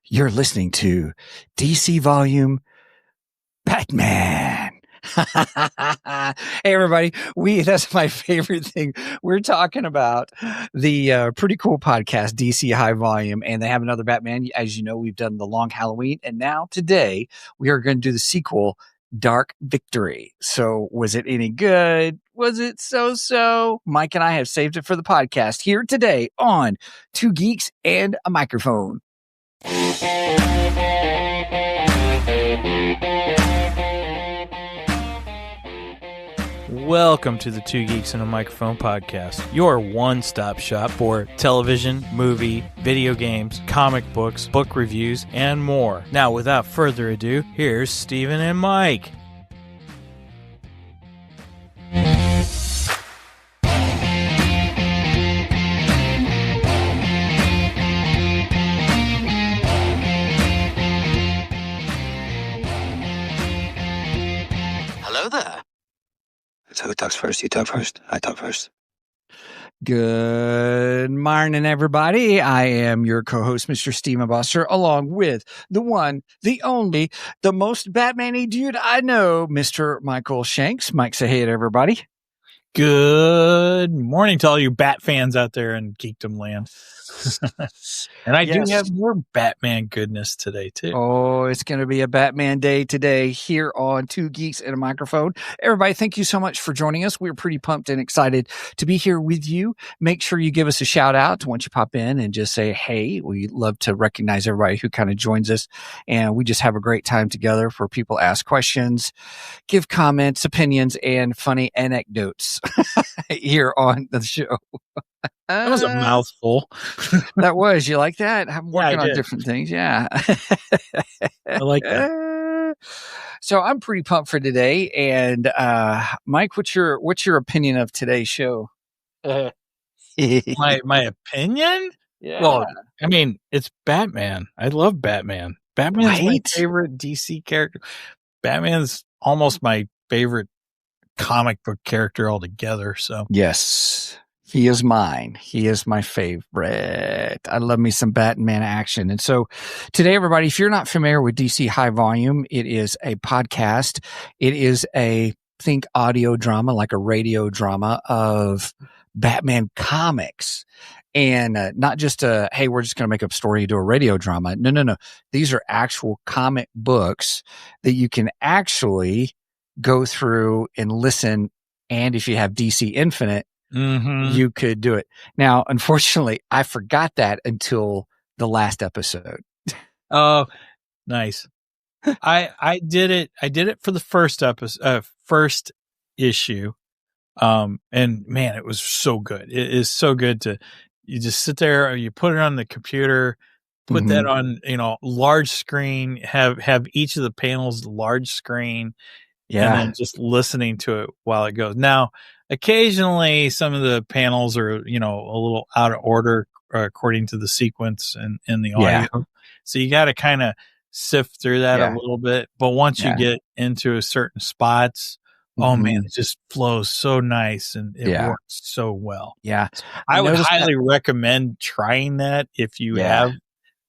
You're listening to DC Volume Batman. Hey everybody, that's my favorite thing. We're talking about the pretty cool podcast DC High Volume, and they have another Batman. As you know, we've done the Long Halloween, and now today we are going to do the sequel, Dark Victory. So was it any good? Was it so? Mike and I have saved it for the podcast here today on Two Geeks and a Microphone. Welcome to the Two Geeks and a Microphone podcast, your one-stop shop for television, movie, video games, comic books, book reviews, and more. Now, without further ado, here's Steven and Mike. Hello there. So who talks first? You talk first? I talk first. Good morning, everybody. I am your co-host, Mr. Steven Bosser, along with the one, the only, the most Batman-y dude I know, Mr. Michael Shanks. Mike, say hey to everybody. Good morning to all you Bat fans out there in Geekdom land. And I do have more Batman goodness today, too. Oh, it's going to be a Batman day today here on Two Geeks and a Microphone. Everybody, thank you so much for joining us. We're pretty pumped and excited to be here with you. Make sure you give us a shout out once you pop in and just say, hey, we love to recognize everybody who kind of joins us. And we just have a great time together where people ask questions, give comments, opinions, and funny anecdotes here on the show. That was a mouthful. That was. You like that? I'm working on did. different things. Yeah. I like that. So I'm pretty pumped for today. And Mike, what's your opinion of today's show? My opinion? Yeah. Well, I mean, it's Batman. I love Batman. Batman's my Right? favorite DC character. Batman's almost my favorite comic book character altogether. So Yes. He is mine. He is my favorite. I love me some Batman action. And so today, everybody, if you're not familiar with DC High Volume, it is a podcast. It is think audio drama, like a radio drama of Batman comics. And not just hey, we're just going to make up a story and do a radio drama. No. These are actual comic books that you can actually go through and listen. And if you have DC Infinite, you could do it. Now, unfortunately, I forgot that until the last episode. Oh, nice. I did it. I did it for the first episode, first issue. And man, it was so good. It is so good you just sit there, you put it on the computer, put that on, large screen, have each of the panels large screen. Yeah. And then just listening to it while it goes. Now, occasionally some of the panels are, a little out of order according to the sequence in the audio. Yeah. So you got to kind of sift through that a little bit. But once you get into a certain spots, oh man, it just flows so nice and it works so well. Yeah. I would highly recommend trying that if you have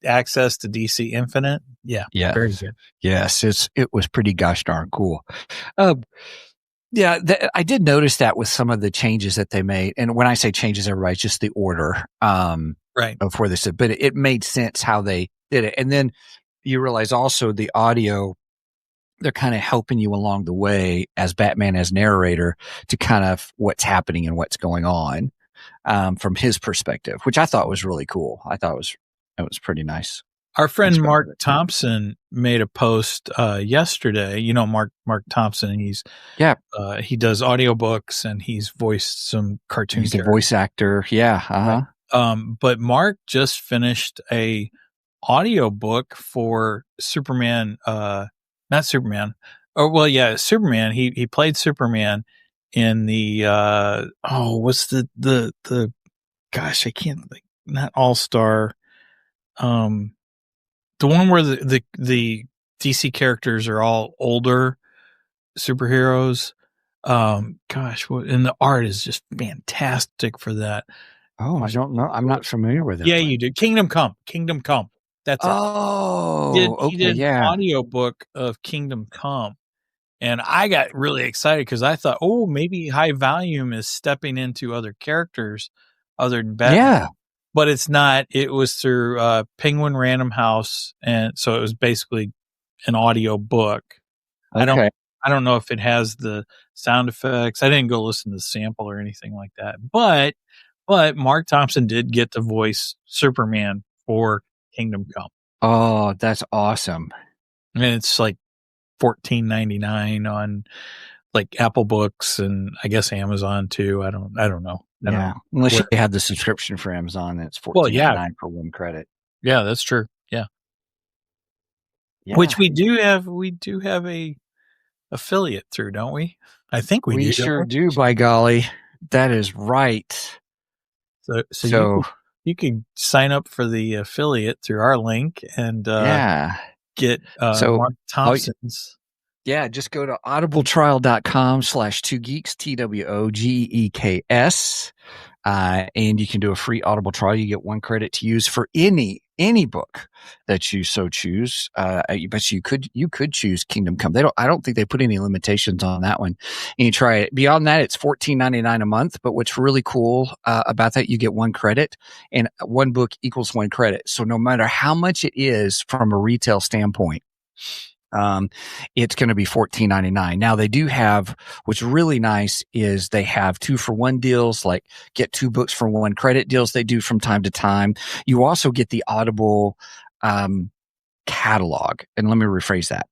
access to DC Infinite. Yeah. Very good. Yes. It was pretty gosh darn cool. I did notice that with some of the changes that they made. And when I say changes, everybody, just the order, right, of where they said, but it made sense how they did it. And then you realize also the audio, they're kind of helping you along the way as Batman, as narrator, to kind of what's happening and what's going on, from his perspective, which I thought was really cool. I thought it was pretty nice. Our friend Mark Thompson made a post yesterday. Mark Thompson, he does audiobooks and he's voiced some cartoons. He's a voice actor. Yeah. But Mark just finished a audiobook for Superman, not Superman. Oh, well, yeah, Superman. He played Superman in the what's the gosh, I can't think, not All-Star. The one where the DC characters are all older superheroes. And the art is just fantastic for that. Oh, I don't know. I'm not familiar with it. Yeah, you do. Kingdom Come. That's it. Oh, He okay, did an yeah. audiobook of Kingdom Come. And I got really excited because I thought, oh, maybe High Volume is stepping into other characters other than Batman. Yeah. But it's not. It was through Penguin Random House, and so it was basically an audio book. Okay. I don't know if it has the sound effects. I didn't go listen to the sample or anything like that. But Mark Thompson did get to voice Superman for Kingdom Come. Oh, that's awesome. And it's like $14.99 on like Apple Books and I guess Amazon too. I don't know. Yeah. Unless you have the subscription for Amazon, it's $14.99 for one credit. Yeah, that's true. Yeah. Which we do have a affiliate through, don't we? I think we do. We sure do, by golly. That is right. So you can sign up for the affiliate through our link and get Mark Thompson's. Yeah, just go to audibletrial.com/2geeks, TWOGEKS. And you can do a free Audible trial. You get one credit to use for any book that you so choose. But you could choose Kingdom Come. I don't think they put any limitations on that one. And you try it. Beyond that, it's $14.99 a month. But what's really cool about that, you get one credit, and one book equals one credit. So no matter how much it is from a retail standpoint, it's going to be $14.99. Now they do have, what's really nice is they have 2-for-1 deals, like get 2 books for 1 credit deals they do from time to time. You also get the Audible, catalog. And let me rephrase that.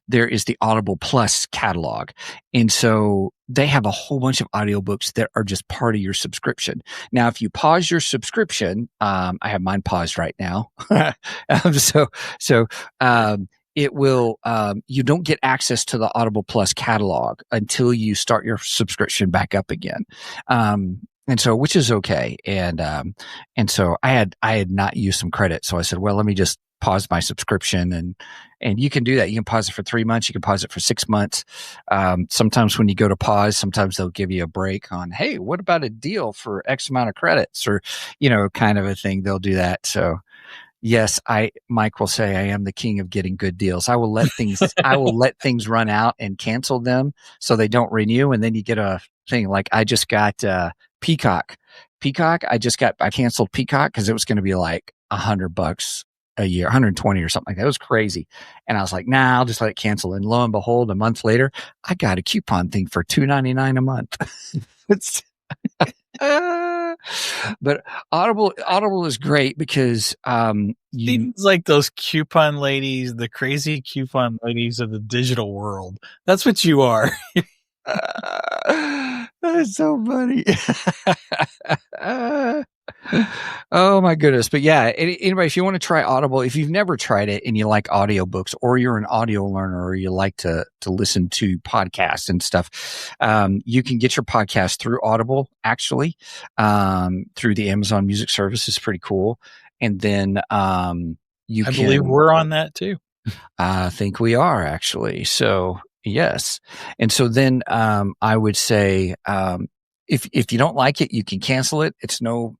There is the Audible Plus catalog. And so they have a whole bunch of audiobooks that are just part of your subscription. Now, if you pause your subscription, I have mine paused right now. It will, you don't get access to the Audible Plus catalog until you start your subscription back up again. And so, which is okay. And so I had not used some credit. So I said, well, let me just pause my subscription, and you can do that. You can pause it for 3 months. You can pause it for 6 months. Sometimes when you go to pause, sometimes they'll give you a break on, hey, what about a deal for X amount of credits, or, kind of a thing. They'll do that. So, yes, Mike will say I am the king of getting good deals. I will let things run out and cancel them so they don't renew. And then you get a thing like I just got Peacock. I canceled Peacock because it was going to be like $100 a year, 120 or something like that. It was crazy. And I was like, nah, I'll just let it cancel. And lo and behold, a month later, I got a coupon thing for $2.99 a month. But Audible is great because seems like those coupon ladies, the crazy coupon ladies of the digital world. That's what you are. That's so funny. Oh my goodness. But yeah, anybody, if you want to try Audible, if you've never tried it and you like audiobooks, or you're an audio learner, or you like to listen to podcasts and stuff, you can get your podcast through Audible, actually, through the Amazon Music Service. Is pretty cool. And then I believe we're on that too. I think we are, actually. So yes. And so then I would say if you don't like it, you can cancel it. It's no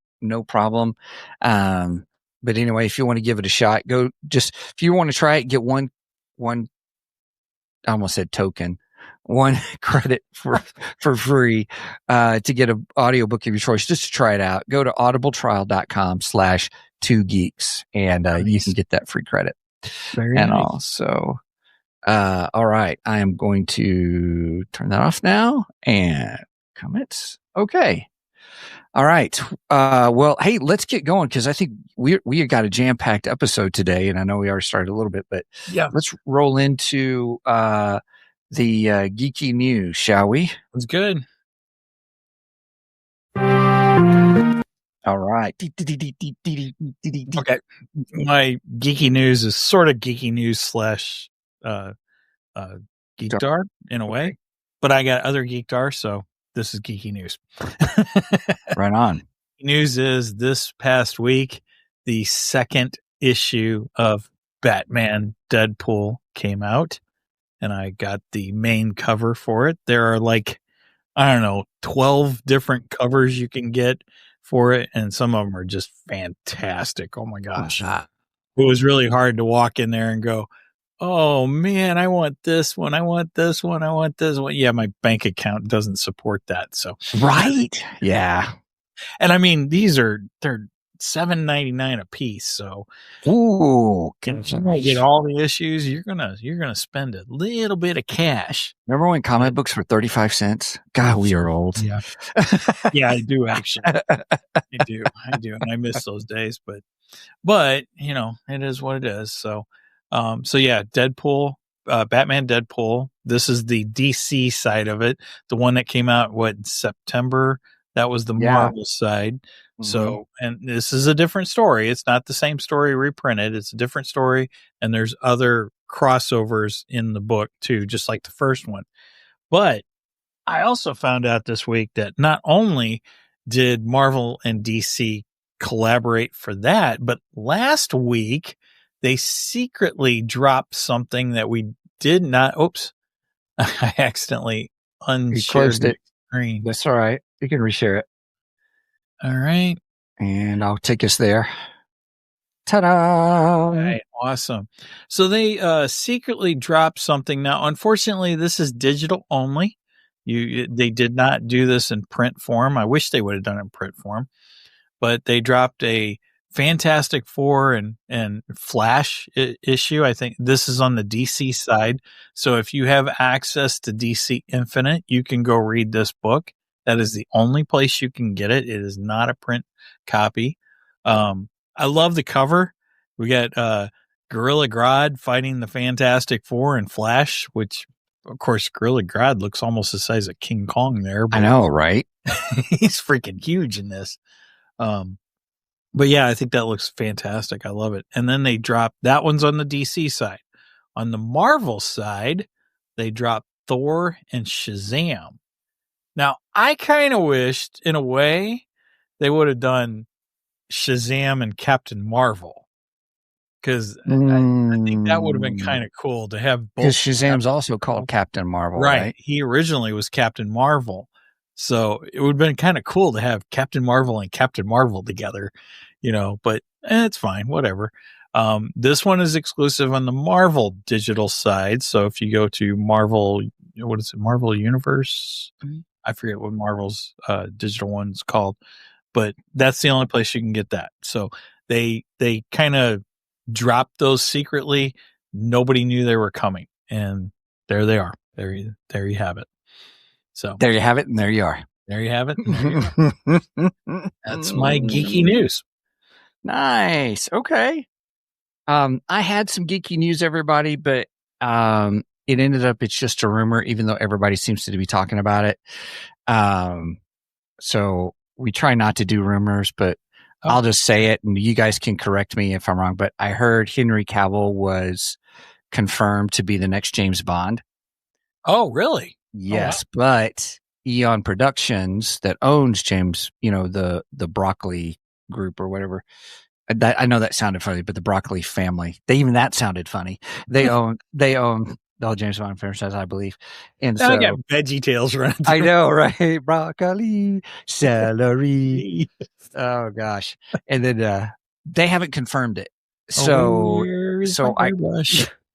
problem. But anyway, if you want to give it a shot, if you want to try it, get one, I almost said token, 1 credit for free, to get an audiobook of your choice, just to try it out. Go to audibletrial.com/2geeks, and you can get that free credit. Very nice. Also, all right, I am going to turn that off now, and comments. Okay. All right. Well, hey, let's get going, because I think we got a jam-packed episode today, and I know we already started a little bit, but yeah, let's roll into the geeky news, shall we? That's good. All right. Okay. My geeky news is sort of geeky news / geekdar in a way, but I got other geekdar, so this is geeky news. Right on. News is this past week, the 2nd issue of Batman Deadpool came out, and I got the main cover for it. There are 12 different covers you can get for it, and some of them are just fantastic. Oh my gosh. it was really hard to walk in there and go, oh man, I want this one. I want this one. I want this one. Yeah, my bank account doesn't support that. So, Right? Yeah. and I mean, they're $7.99 a piece. So, Ooh. if you want to get all the issues, you're gonna spend a little bit of cash. Remember when comic books were 35 cents? God, we are old. Yeah. Yeah, I do actually. I do, and I miss those days. But it is what it is. So, yeah, Deadpool, Batman, Deadpool. This is the DC side of it. The one that came out in September. That was the Marvel side. Mm-hmm. So, and this is a different story. It's not the same story reprinted. It's a different story, and there's other crossovers in the book too, just like the first one. But I also found out this week that not only did Marvel and DC collaborate for that, but last week they secretly dropped something that we did not. Oops, I accidentally unshared the screen. That's all right. You can reshare it. All right. And I'll take us there. Ta-da! All right, awesome. So they secretly dropped something. Now, unfortunately, this is digital only. They did not do this in print form. I wish they would have done it in print form, but they dropped a Fantastic Four and Flash issue. I think this is on the DC side. So if you have access to DC Infinite, you can go read this book. That is the only place you can get it. It is not a print copy. I love the cover. We got Gorilla Grodd fighting the Fantastic Four and Flash, which, of course, Gorilla Grodd looks almost the size of King Kong there. I know, right? He's freaking huge in this. But yeah, I think that looks fantastic. I love it. And then they dropped, that one's on the DC side. On the Marvel side, they dropped Thor and Shazam. Now, I kind of wished, in a way, they would have done Shazam and Captain Marvel. Because I think that would have been kind of cool to have both. Because Shazam's also called Captain Marvel, right? He originally was Captain Marvel. So it would have been kind of cool to have Captain Marvel and Captain Marvel together, but it's fine, whatever. This one is exclusive on the Marvel digital side. So if you go to Marvel, what is it? Marvel Universe? I forget what Marvel's digital one's called, but that's the only place you can get that. So they kind of dropped those secretly. Nobody knew they were coming, and there they are. There you have it. So there you have it, and there you are. There you have it. And there you are. That's my geeky news. Nice. Okay. I had some geeky news, everybody, but it ended up it's just a rumor, even though everybody seems to be talking about it. So we try not to do rumors, but I'll just say it, and you guys can correct me if I'm wrong. But I heard Henry Cavill was confirmed to be the next James Bond. Oh, really? Yes, but Eon Productions that owns James, the Broccoli Group or whatever. I know that sounded funny, but the Broccoli family, that sounded funny. They own the James Bond franchise, I believe. And now so I got Veggie Tales running through. I know, right? Broccoli, celery. Oh gosh. And then they haven't confirmed it. So I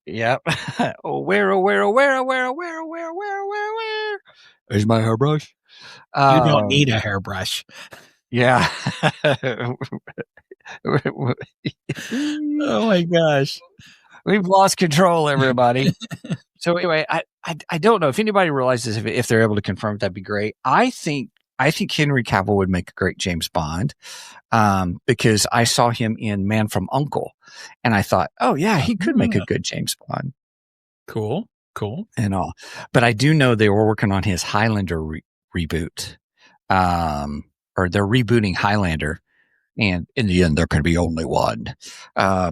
yep. Where is my hairbrush? You don't need a hairbrush. Yeah. Oh my gosh. We've lost control, everybody. So anyway, I don't know if anybody realizes if they're able to confirm it, that'd be great. I think Henry Cavill would make a great James Bond, because I saw him in Man from U.N.C.L.E. and I thought, oh yeah, he could make a good James Bond. Cool. And all, but I do know they were working on his Highlander reboot, or they're rebooting Highlander, and in the end, there can be only one. So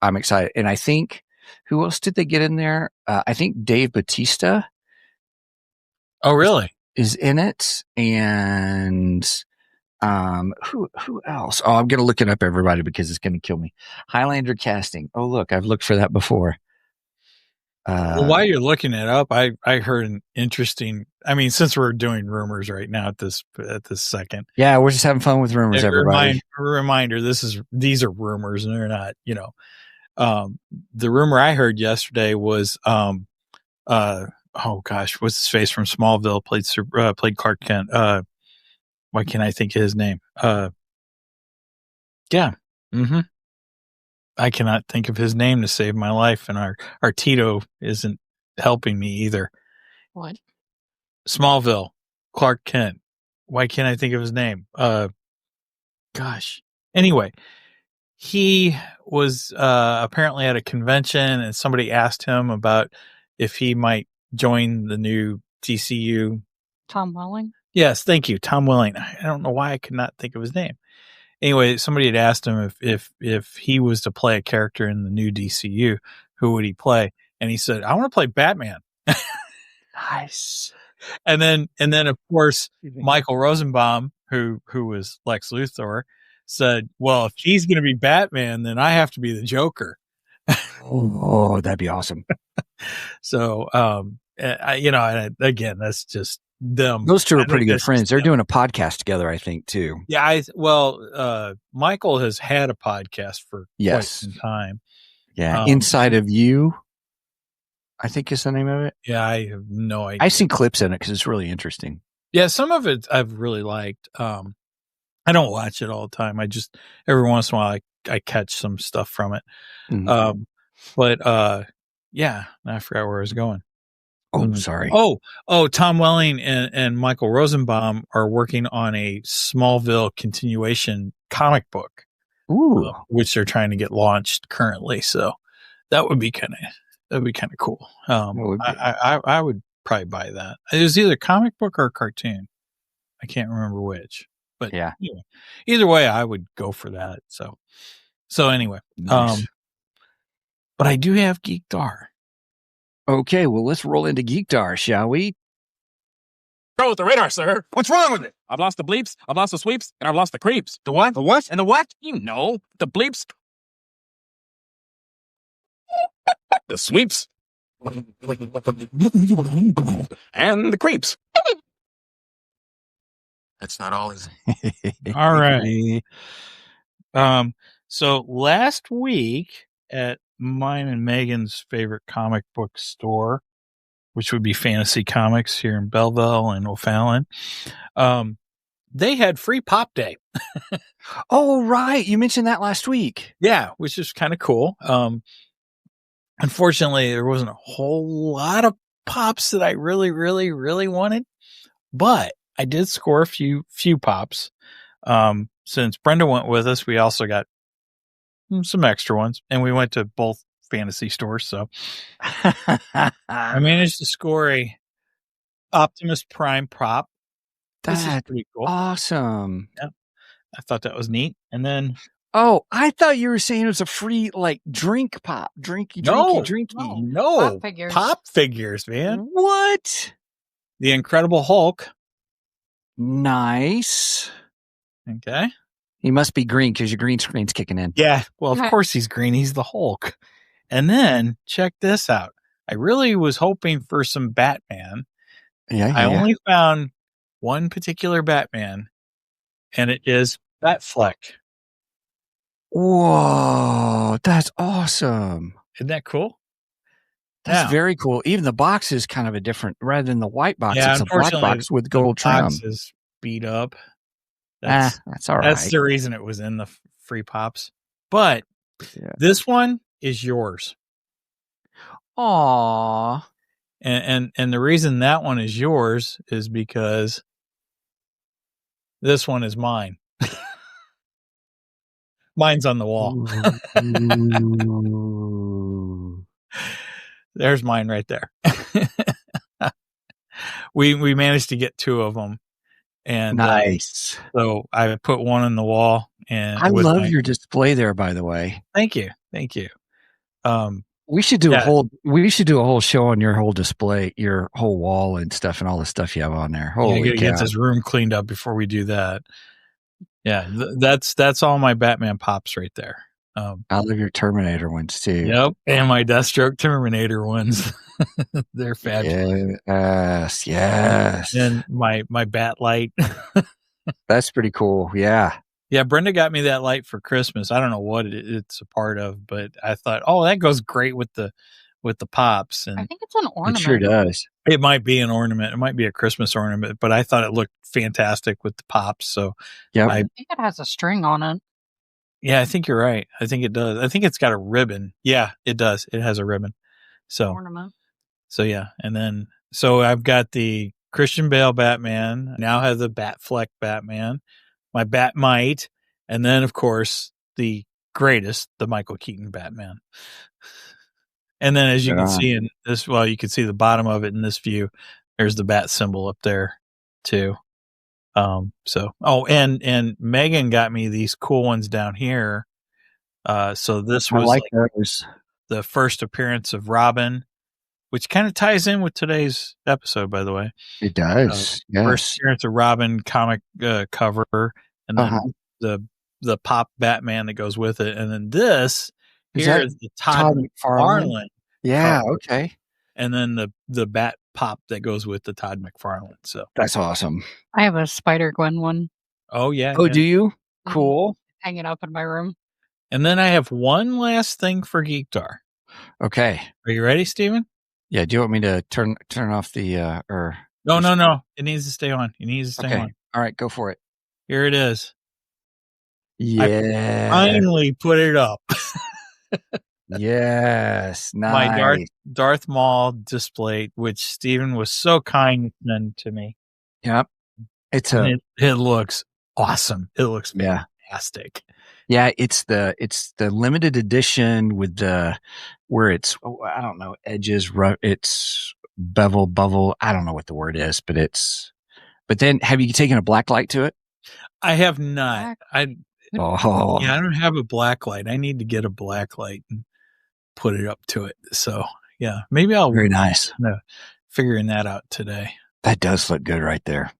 I'm excited, and I think who else did they get in there? I think Dave Bautista. Oh, really? Is in it, and who else? Oh, I'm gonna look it up, everybody, because it's gonna kill me. Highlander casting. Oh, look, I've looked for that before. Well, while you're looking it up, I heard an interesting. I mean, since we're doing rumors right now at this second, yeah, we're just having fun with rumors, everybody. Reminder: these are rumors, and they're not. The rumor I heard yesterday was, oh gosh, what's his face from Smallville played Clark Kent. Why can't I think of his name? Yeah. Mm-hmm. I cannot think of his name to save my life, and our Tito isn't helping me either. What? Smallville, Clark Kent. Why can't I think of his name? Gosh. Anyway, he was apparently at a convention, and somebody asked him about if he might join the new TCU. Tom Welling? Yes, thank you, Tom Welling. I don't know why I could not think of his name. Anyway, somebody had asked him if he was to play a character in the new DCU, who would he play? And he said, "I want to play Batman." Nice. And then of course Michael Rosenbaum, who was Lex Luthor, said, "Well, if he's going to be Batman, then I have to be the Joker." Oh, that'd be awesome. So, and again, that's just them. Those two are pretty good friends. They're doing a podcast together, I think, too. Yeah, Michael has had a podcast for quite some time. Yeah, Inside of You, I think is the name of it. Yeah, I have no idea. I've seen clips in it because it's really interesting. Yeah, some of it I've really liked. I don't watch it all the time. I just every once in a while I catch some stuff from it. Mm-hmm. Yeah, I forgot where I was going. Oh, sorry. Oh, Tom Welling and Michael Rosenbaum are working on a Smallville continuation comic book, which they're trying to get launched currently. So that would be kind of cool. I would probably buy that. It was either comic book or cartoon. I can't remember which, but yeah, either way, I would go for that. So anyway, nice. But I do have Geekdar. Okay, well, let's roll into Geekdar, shall we? Go with the radar, sir. What's wrong with it? I've lost the bleeps, I've lost the sweeps, and I've lost the creeps. The what? The what? And the what? You know, the bleeps. The sweeps. And the creeps. That's not all, is it? All right. So last week at mine and Megan's favorite comic book store, which would be Fantasy Comics here in Belleville and O'Fallon, they had free Pop Day. Oh, right. You mentioned that last week. Yeah, which is kind of cool. Unfortunately, there wasn't a whole lot of pops that I really, really, really wanted, but I did score a few pops. Since Brenda went with us, we also got some extra ones, and we went to both fantasy stores. So I managed to score a Optimus Prime pop. That's pretty cool. Awesome. Yeah, I thought that was neat. And then, oh, I thought you were saying it was a free drink pop, drinky. No, pop figures, man. What? The Incredible Hulk. Nice. Okay. He must be green because your green screen's kicking in. Yeah. Well, of course he's green. He's the Hulk. And then check this out. I really was hoping for some Batman. Yeah. I only found one particular Batman, and it is Batfleck. Whoa, that's awesome. Isn't that cool? That's very cool. Even the box is kind of a different, rather than the white box, it's a black box with gold trim. The box is beat up. That's all right. That's the reason it was in the free pops. But this one is yours. Aww. And the reason that one is yours is because this one is mine. Mine's on the wall. There's mine right there. We managed to get two of them. And nice. So I put one on the wall, and I love your display there, by the way. Thank you. We should do a whole show on your whole display, your whole wall and stuff, and all the stuff you have on there. Holy cow. Get this room cleaned up before we do that. Yeah, that's all my Batman pops right there. I love your Terminator ones too. Yep, and my Deathstroke Terminator ones. They're fabulous. Yes. And my bat light. That's pretty cool. Yeah. Yeah, Brenda got me that light for Christmas. I don't know what it's a part of, but I thought, oh, that goes great with the pops. I And think it's an It ornament. sure does. it might be an ornament. It might be a Christmas ornament, but I thought it looked fantastic with the pops. So Yep. I I think it has a string on it. yeah, I think you're right. I think it does. I think it's got a ribbon. Yeah, it does. It has a ribbon. So Ornament. So yeah, and then so I've got the Christian Bale Batman. Now have the Batfleck Batman, my Batmite, and then of course the greatest, the Michael Keaton Batman. And then as you can see in this, well, you can see the bottom of it in this view. There's the bat symbol up there too. So and Megan got me these cool ones down here. So this I was like those. the first appearance of Robin, which kind of ties in with today's episode, by the way. It does. First Yes. appearance of Robin comic cover, and then the pop Batman that goes with it, and then this Is here that is the Todd McFarlane. Yeah. cover, Okay. and then the Bat pop that goes with the Todd McFarlane. So That's awesome. I have a Spider Gwen one oh yeah, Oh, yeah. do you? Mhm. Cool. hanging up in my room. And then I have one last thing for Geekdar. Okay. Are you ready, Steven? Yeah. Do you want me to turn off the or? No. It needs to stay on. It needs to stay Okay. on. All right. Go for it. Here it is. Yeah. Finally put it up. Yes. My Nice. Darth Maul display, which Steven was so kind to me. Yep. It's a And it looks awesome. It looks yeah. fantastic. Yeah, it's the limited edition with the where it's I don't know, edges, it's bevel. I don't know what the word is, but then have you taken a black light to it? I have not. I Oh, don't have a black light. I need to get a black light and put it up to it. So yeah, maybe I'll very nice. figuring that out today. That does look good right there.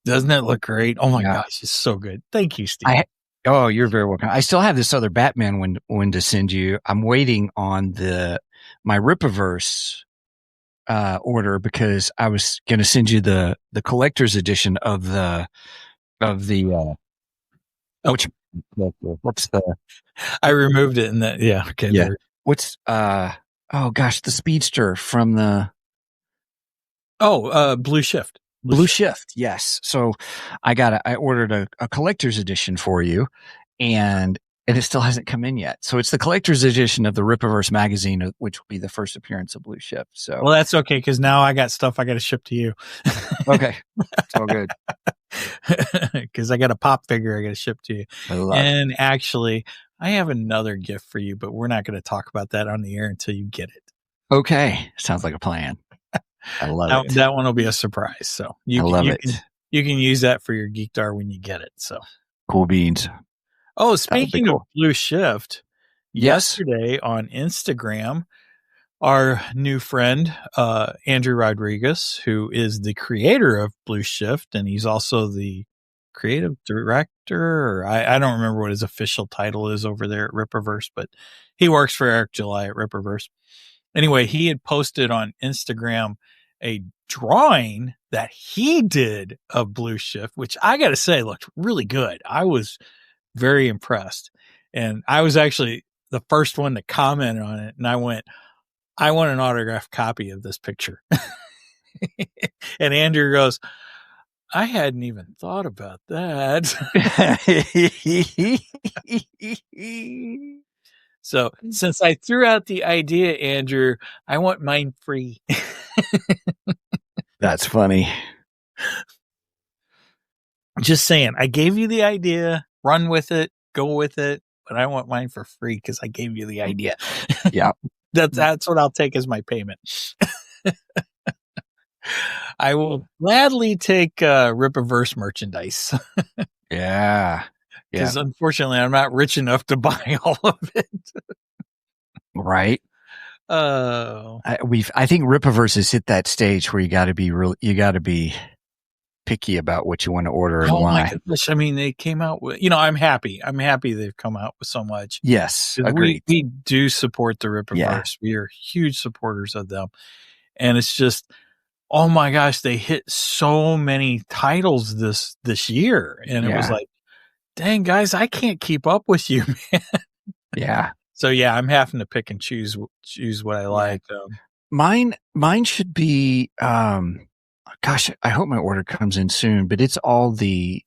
Doesn't it look great? Oh my Yeah. gosh, it's so good. Thank you, Steve. Oh, you're very welcome. I still have this other Batman one to send you. I'm waiting on my Rippaverse order because I was going to send you the collector's edition of the what's the I removed it in that. Yeah. Okay. Yeah. there. what's oh gosh, the Speedster from the Blue Shift. Blue Shift. Yes. So I ordered a collector's edition for you, and it still hasn't come in yet. So it's the collector's edition of the Rippaverse magazine, which will be the first appearance of Blue Shift. So Well, that's okay because now I got stuff I got to ship to you. okay, it's all good. Because I got a pop figure I got to ship to you. I love it. And actually, I have another gift for you, but we're not going to talk about that on the air until you get it. Okay, sounds like a plan. I love it. That one will be a surprise. So I love it. You can use that for your Geekdar when you get it. So Cool beans. oh, speaking of cool. Blue Shift, Yes. yesterday on Instagram, our new friend, Andrew Rodriguez, who is the creator of Blue Shift, and he's also the creative director, or I don't remember what his official title is over there at Rippaverse, but he works for Eric July at Rippaverse. Anyway, he had posted on Instagram a drawing that he did of Blue Shift, which I got to say looked really good. I was very impressed. And I was actually the first one to comment on it. And I want an autographed copy of this picture. And Andrew goes, I hadn't even thought about that. So since I threw out the idea, Andrew, I want mine free. That's funny. Just saying, I gave you the idea, run with it, go with it, but I want mine for free because I gave you the idea. Yeah. That's what I'll take as my payment. I will gladly take Rippaverse merchandise Yeah. because unfortunately I'm not rich enough to buy all of it. Right. Oh, I think Rippaverse has hit that stage where you got to be picky about what you want to order and Oh my why. gosh. I mean, they came out with, I'm happy. I'm happy they've come out with so much. Yes, 'Cause agreed. we do support the Rippaverse. Yeah. We are huge supporters of them. And it's just, oh my gosh, they hit so many titles this year. And it was Yeah. like, dang guys, I can't keep up with you, man. Yeah. So yeah, I'm having to pick and choose what I like. Mine should be gosh, I hope my order comes in soon, but it's all the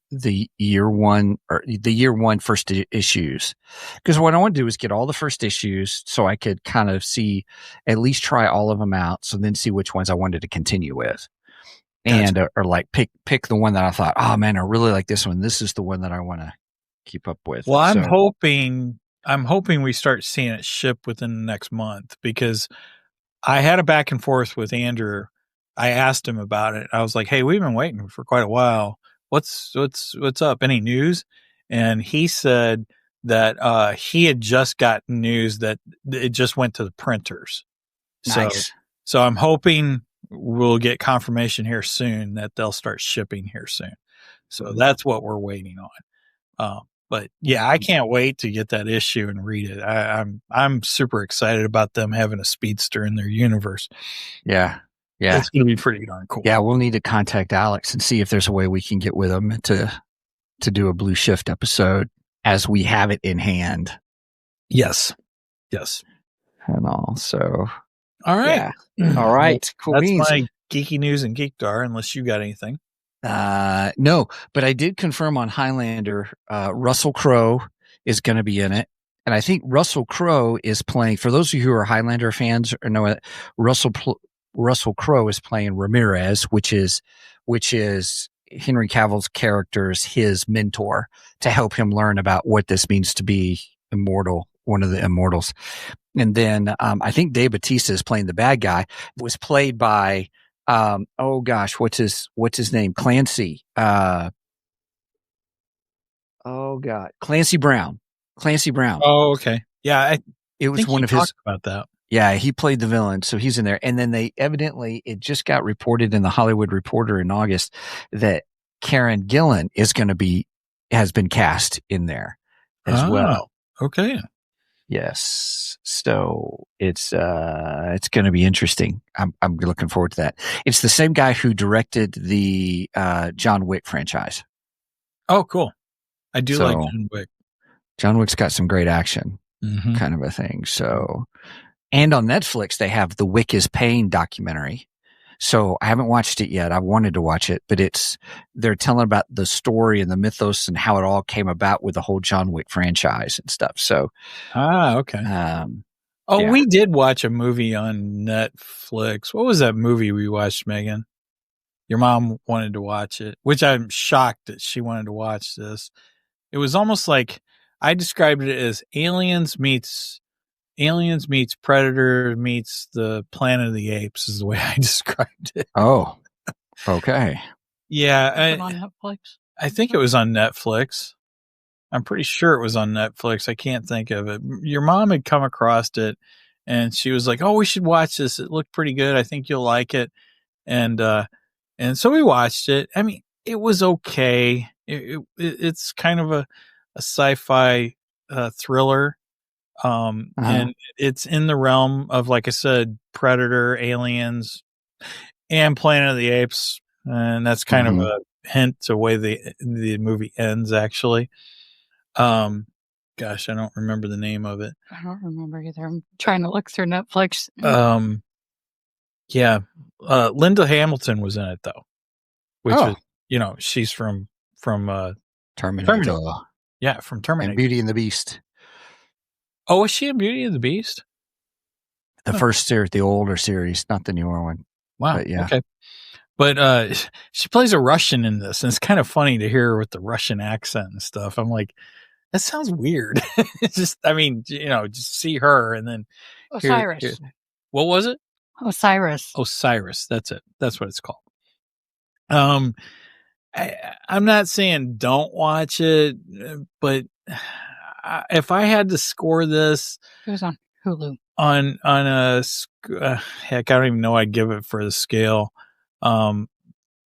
year one or the year one first issues. Because what I want to do is get all the first issues so I could kind of see, at least try all of them out, so then see which ones I wanted to continue with. And or like pick the one that I thought, oh man, I really like this one. This is the one that I want to keep up with. Well, I'm hoping we start seeing it ship within the next month, because I had a back and forth with Andrew. I asked him about it. I was like, "Hey, we've been waiting for quite a while. What's up? Any news?" And he said that he had just gotten news that it just went to the printers. Nice. So I'm hoping we'll get confirmation here soon that they'll start shipping here soon. So that's what we're waiting on. But yeah, I can't wait to get that issue and read it. I'm super excited about them having a speedster in their universe. Yeah. Yeah. It's going to be pretty darn cool. Yeah. We'll need to contact Alex and see if there's a way we can get with him to do a Blue Shift episode as we have it in hand. Yes. And all. So. All right. Yeah. All right. Cool. That's beans. my geeky news and geekdar, unless you got anything. No, but I did confirm on Highlander, Russell Crowe is going to be in it. And I think Russell Crowe is playing, for those of you who are Highlander fans or know it, Russell Crowe is playing Ramirez, which is Henry Cavill's character's his mentor, to help him learn about what this means to be immortal, one of the immortals. And then I think Dave Bautista is playing the bad guy. It was played by oh gosh, what's his name? Clancy. Oh God, Clancy Brown. Oh, okay. Yeah, It was one of his. About that. Yeah, he played the villain, so he's in there. And then it just got reported in the Hollywood Reporter in August that Karen Gillan has been cast in there as well. Okay. Yes. So it's going to be interesting. I'm looking forward to that. It's the same guy who directed the John Wick franchise. Oh, cool. I do like John Wick. John Wick's got some great action, kind of a thing. So, and on Netflix they have the Wick is Pain documentary. So I haven't watched it yet. I wanted to watch it, but they're telling about the story and the mythos and how it all came about with the whole John Wick franchise and stuff. So, okay. Yeah. We did watch a movie on Netflix. What was that movie we watched, Megan? Your mom wanted to watch it, which I'm shocked that she wanted to watch this. It was almost like, I described it as Aliens meets Predator meets the Planet of the Apes, is the way I described it. Oh, okay. Yeah. on Netflix? I think it was on Netflix. I'm pretty sure it was on Netflix. I can't think of it. Your mom had come across it and she was like, "Oh, we should watch this. It looked pretty good. I think you'll like it." And so we watched it. I mean, it was okay. It's kind of a sci-fi thriller. And it's in the realm of, like I said, Predator, Aliens, and Planet of the Apes. And that's kind of a hint to the way the movie ends, actually. Gosh, I don't remember the name of it. I don't remember either. I'm trying to look through Netflix. Yeah. Linda Hamilton was in it, though, which is, she's from Terminator. Yeah, from Terminator. And Beauty and the Beast. Oh, was she in Beauty and the Beast? The first series, the older series, not the newer one. Wow. But yeah. Okay. But she plays a Russian in this, and it's kind of funny to hear her with the Russian accent and stuff. I'm like, that sounds weird. It's just, I mean, just see her and then Osiris. What was it? Osiris. That's it. That's what it's called. I'm not saying don't watch it, but if I had to score this, It was on Hulu. On a heck, I don't even know I'd give it for the scale.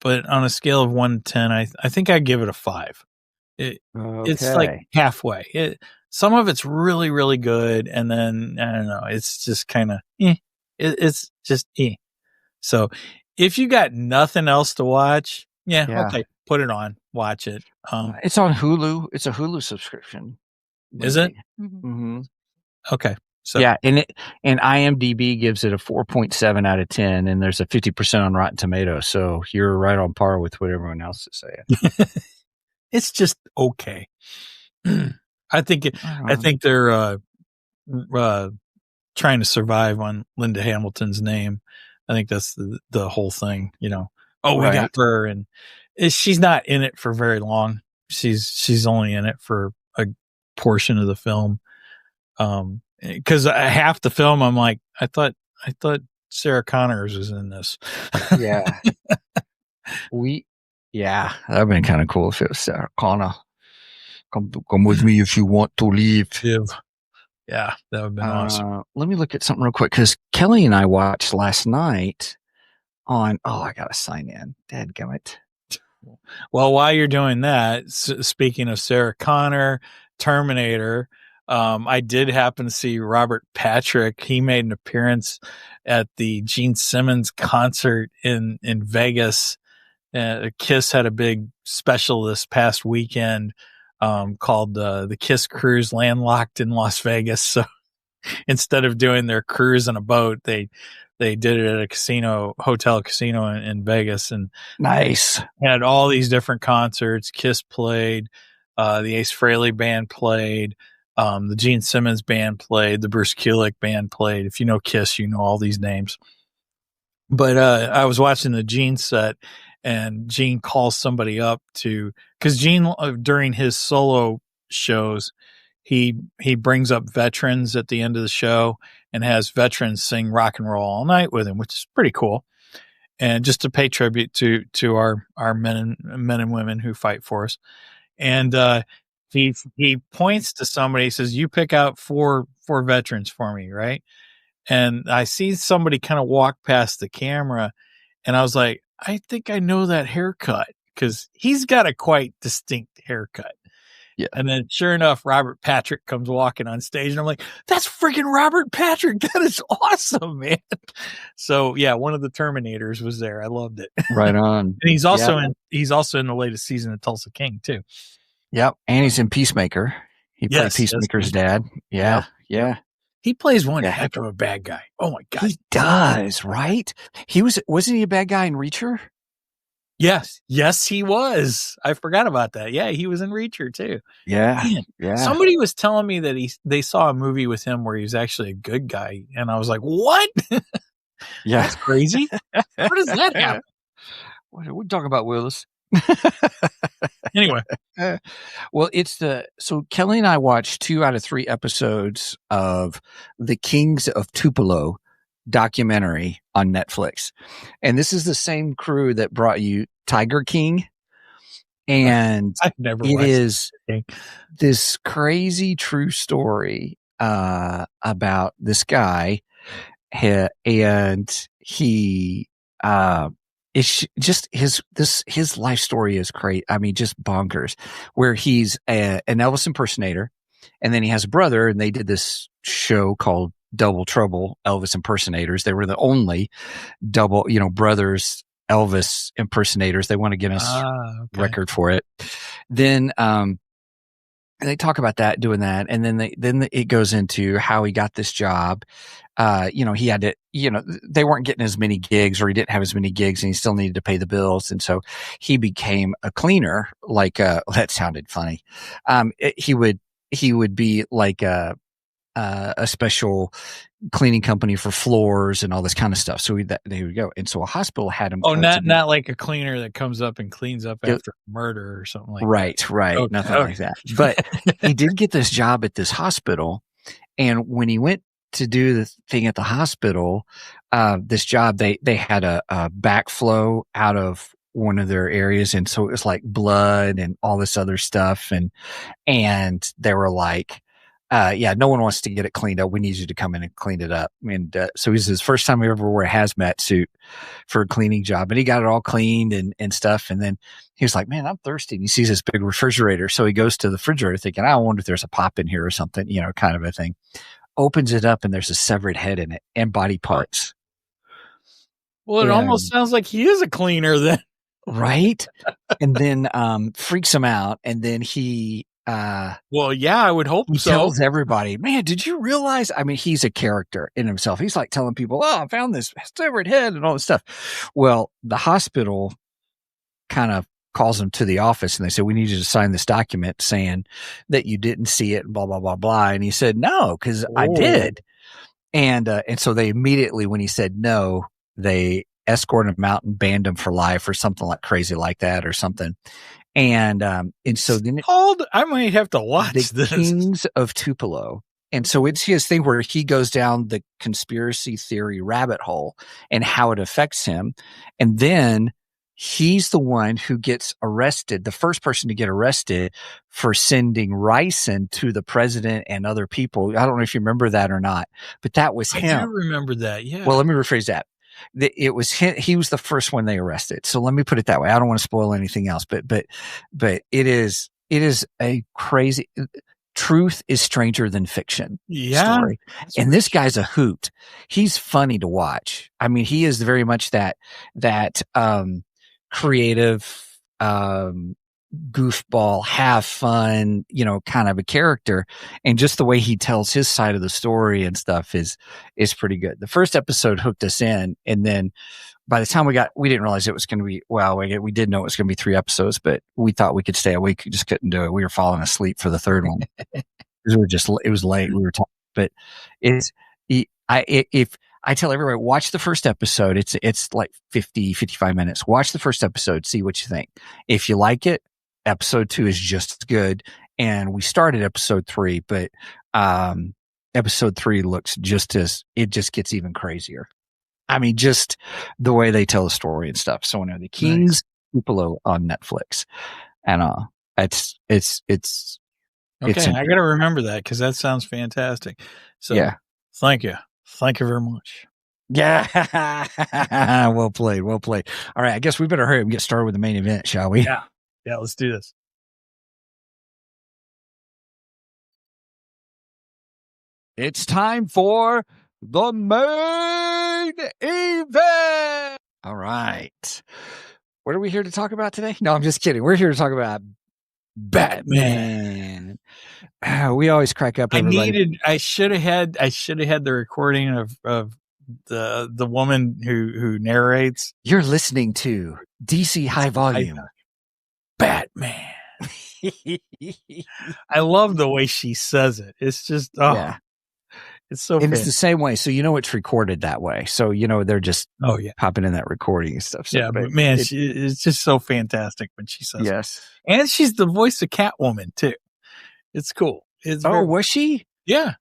but on a scale of 1 to 10, I think I'd give it a 5. It's like halfway. Some of it's really, really good, and then I don't know. It's just kind of it's just So if you got nothing else to watch, okay, put it on, watch it. It's on Hulu. It's a Hulu subscription. Is it? Mm-hmm. Okay. So yeah, and IMDb gives it a 4.7 out of 10, and there's a 50% on Rotten Tomatoes. So you're right on par with what everyone else is saying. It's just okay. I think they're trying to survive on Linda Hamilton's name. I think that's the whole thing, Oh, we got her, and she's not in it for very long. She's only in it for a portion of the film. Because half the film, I'm like, I thought Sarah Connors was in this. Yeah. That'd have been kind of cool if it was Sarah Connor. Come with me if you want to leave. Yeah, that would have been awesome. Let me look at something real quick, because Kelly and I watched last night on. Oh, I gotta sign in. Dadgummit. Well, while you're doing that, speaking of Sarah Connor, Terminator, I did happen to see Robert Patrick. He made an appearance at the Gene Simmons concert in Vegas. Kiss had a big special this past weekend called the Kiss Cruise Landlocked in Las Vegas. So instead of doing their cruise on a boat, they did it at a hotel casino in Vegas, and nice. Had all these different concerts. Kiss played, the Ace Frehley band played, the Gene Simmons band played, the Bruce Kulick band played. If you know Kiss, you know all these names. But I was watching the Gene set, and Gene calls somebody up because Gene, during his solo shows, he brings up veterans at the end of the show and has veterans sing Rock and Roll All Night with him, which is pretty cool. And just to pay tribute to our men and women who fight for us. And he points to somebody. He says, "You pick out four veterans for me, right?" And I see somebody kind of walk past the camera, and I was like, I think I know that haircut, because he's got a quite distinct haircut. Yeah. And then sure enough, Robert Patrick comes walking on stage, and I'm like, that's freaking Robert Patrick. That is awesome, man. So yeah, one of the Terminators was there. I loved it. Right on. And he's also in the latest season of Tulsa King too. Yep. And he's in Peacemaker. He played Peacemaker's dad. Yeah. Yep. Yeah. He plays one heck of a bad guy. Oh my God. He does, right? Wasn't he a bad guy in Reacher? Yes, he was. I forgot about that. Yeah, he was in Reacher too. Yeah, man, yeah. Somebody was telling me that they saw a movie with him where he was actually a good guy, and I was like, "What? Yeah, that's crazy. How does that happen?" What are we talking about, Willis? Anyway, well, so Kelly and I watched 2 out of 3 episodes of The Kings of Tupelo documentary on Netflix, and this is the same crew that brought you Tiger King, and I've never it watched is this crazy true story about this guy, and he it's just his life story is great. I mean, just bonkers. Where he's an Elvis impersonator, and then he has a brother, and they did this show called Double Trouble Elvis Impersonators. They were the only brothers Elvis impersonators. They won a Guinness record for it. Then they talk about that, doing that, and then it goes into how he got this job. He had to, they weren't getting as many gigs, or he didn't have as many gigs, and he still needed to pay the bills. And so he became a cleaner. Like, that sounded funny. He would be like a special cleaning company for floors and all this kind of stuff. So there we go. And so a hospital had him. Oh, not like a cleaner that comes up and cleans up after murder or something like that. Right. Okay. Nothing like that. But he did get this job at this hospital. And when he went to do the thing at the hospital, this job, they had a backflow out of one of their areas. And so it was like blood and all this other stuff. And they were like, no one wants to get it cleaned up. We need you to come in and clean it up. And so it was his first time he ever wore a hazmat suit for a cleaning job. And he got it all cleaned and stuff. And then he was like, man, I'm thirsty. And he sees this big refrigerator. So he goes to the refrigerator thinking, I wonder if there's a pop in here or something, kind of a thing. Opens it up and there's a severed head in it and body parts. Well, it almost sounds like he is a cleaner then. Right? And then freaks him out. And then he... well, yeah, I would hope he so. tells everybody, man, did you realize? I mean, he's a character in himself. He's like telling people, I found this severed head and all this stuff. Well, the hospital kind of calls him to the office and they said, we need you to sign this document saying that you didn't see it, blah, blah, blah, blah. And he said, no, because I did. And so they immediately, when he said no, they escorted him out and banned him for life or something like crazy like that or something. And so then I might have to watch the Kings of Tupelo. And so it's his thing where he goes down the conspiracy theory rabbit hole and how it affects him. And then he's the one who gets arrested, the first person to get arrested for sending ricin to the president and other people. I don't know if you remember that or not, but that was him. I do remember that. Yeah. Well, let me rephrase that. It was him, he was the first one they arrested. So let me put it that way. I don't want to spoil anything else, but it is a crazy truth is stranger than fiction story. And this guy's a hoot. He's funny to watch. I mean, he is very much that creative, goofball, have fun, kind of a character. And just the way he tells his side of the story and stuff is pretty good. The first episode hooked us in. And then by the time we didn't realize it was going to be, we did know it was going to be 3 episodes, but we thought we could stay awake. We just couldn't do it. We were falling asleep for the third one. It was late. We were talking, but if I tell everybody, watch the first episode, it's like 55 minutes. Watch the first episode, see what you think. If you like it, episode 2 is just as good. And we started episode 3, but episode 3 looks it just gets even crazier. I mean, just the way they tell the story and stuff. So the Kings Tupelo on Netflix. And it's okay. I got to remember that because that sounds fantastic. So yeah. Thank you. Thank you very much. Yeah. Well played. All right. I guess we better hurry up and get started with the main event, shall we? Yeah. Yeah. Let's do this. It's time for the main event. All right. What are we here to talk about today? No, I'm just kidding. We're here to talk about Batman. We always crack up. I should have had the recording of the woman who narrates. You're listening to DC High Volume. Batman. I love the way she says it. It's just it's so. And it's the same way, so it's recorded that way. So they're just popping in that recording and stuff. So, yeah, but man, it's just so fantastic when she says yes. It. And she's the voice of Catwoman too. It's cool. Was she? Yeah.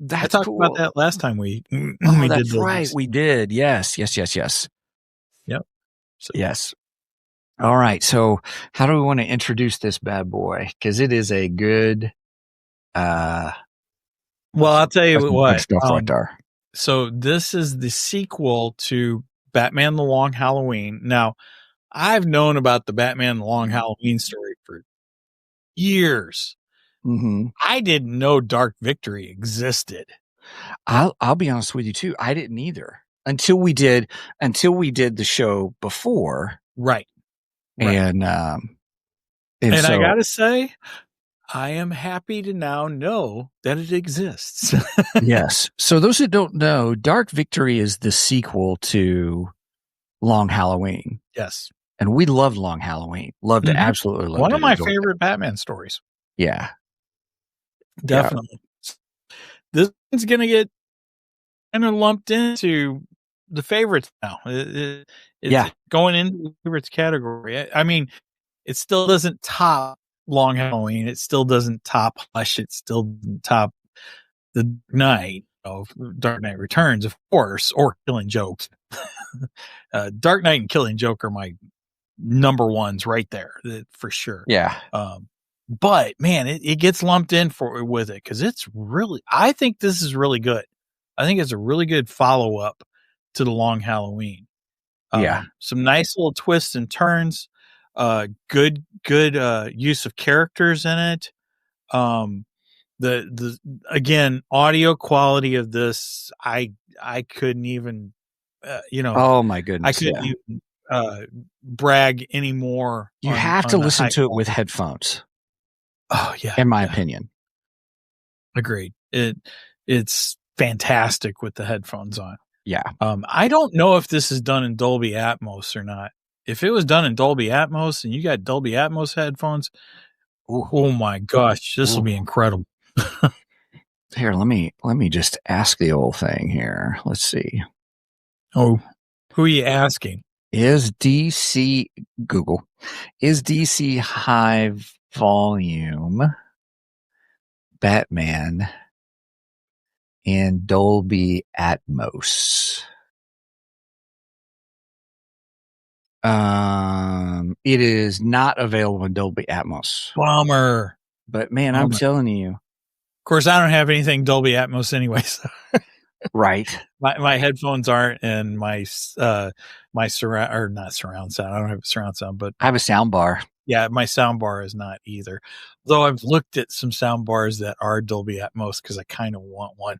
That's I talked cool. about that last time we that's did right. We did. Yes. Yep. So, yes. All right. So how do we want to introduce this bad boy? Because it is a good. Well, I'll tell you what. Stuff right there. So this is the sequel to Batman: The Long Halloween. Now, I've known about the Batman: The Long Halloween story for years. Mm-hmm. I didn't know Dark Victory existed. I'll be honest with you too. I didn't either until we did the show before. Right. And I gotta say, I am happy to now know that it exists. Yes. So those who don't know, Dark Victory is the sequel to Long Halloween. Yes. And we loved Long Halloween. Absolutely loved it. One of my favorite Batman stories. Yeah. Definitely. Yeah. This one's going to get kind of lumped into the favorites now. It's going into the favorites category. I mean, it still doesn't top Long Halloween. It still doesn't top Hush. It still doesn't top The Knight of Dark Knight Returns, of course, or Killing Joke. Dark Knight and Killing Joke are my number ones right there for sure. Yeah. but man, it gets lumped in with it because I think this is really good. I think it's a really good follow up to the Long Halloween. Some nice little twists and turns. Good use of characters in it. The again, audio quality of this, I couldn't even, oh my goodness, I couldn't even brag anymore. You have to listen to it with headphones. Oh yeah, in my opinion. Agreed. It's fantastic with the headphones on. Yeah. I don't know if this is done in Dolby Atmos or not. If it was done in Dolby Atmos and you got Dolby Atmos headphones, oh my gosh, this will be incredible. Here, let me just ask the old thing here. Let's see. Oh, who are you asking? Is DC high volume Batman in Dolby Atmos? It is not available in Dolby Atmos. Bummer. But man, I'm telling you. Of course, I don't have anything Dolby Atmos anyway. So. Right. My headphones aren't, and my surround, or not surround sound. I don't have a surround sound, but I have a sound bar. Yeah, my sound bar is not either. Though I've looked at some sound bars that are Dolby Atmos because I kind of want one.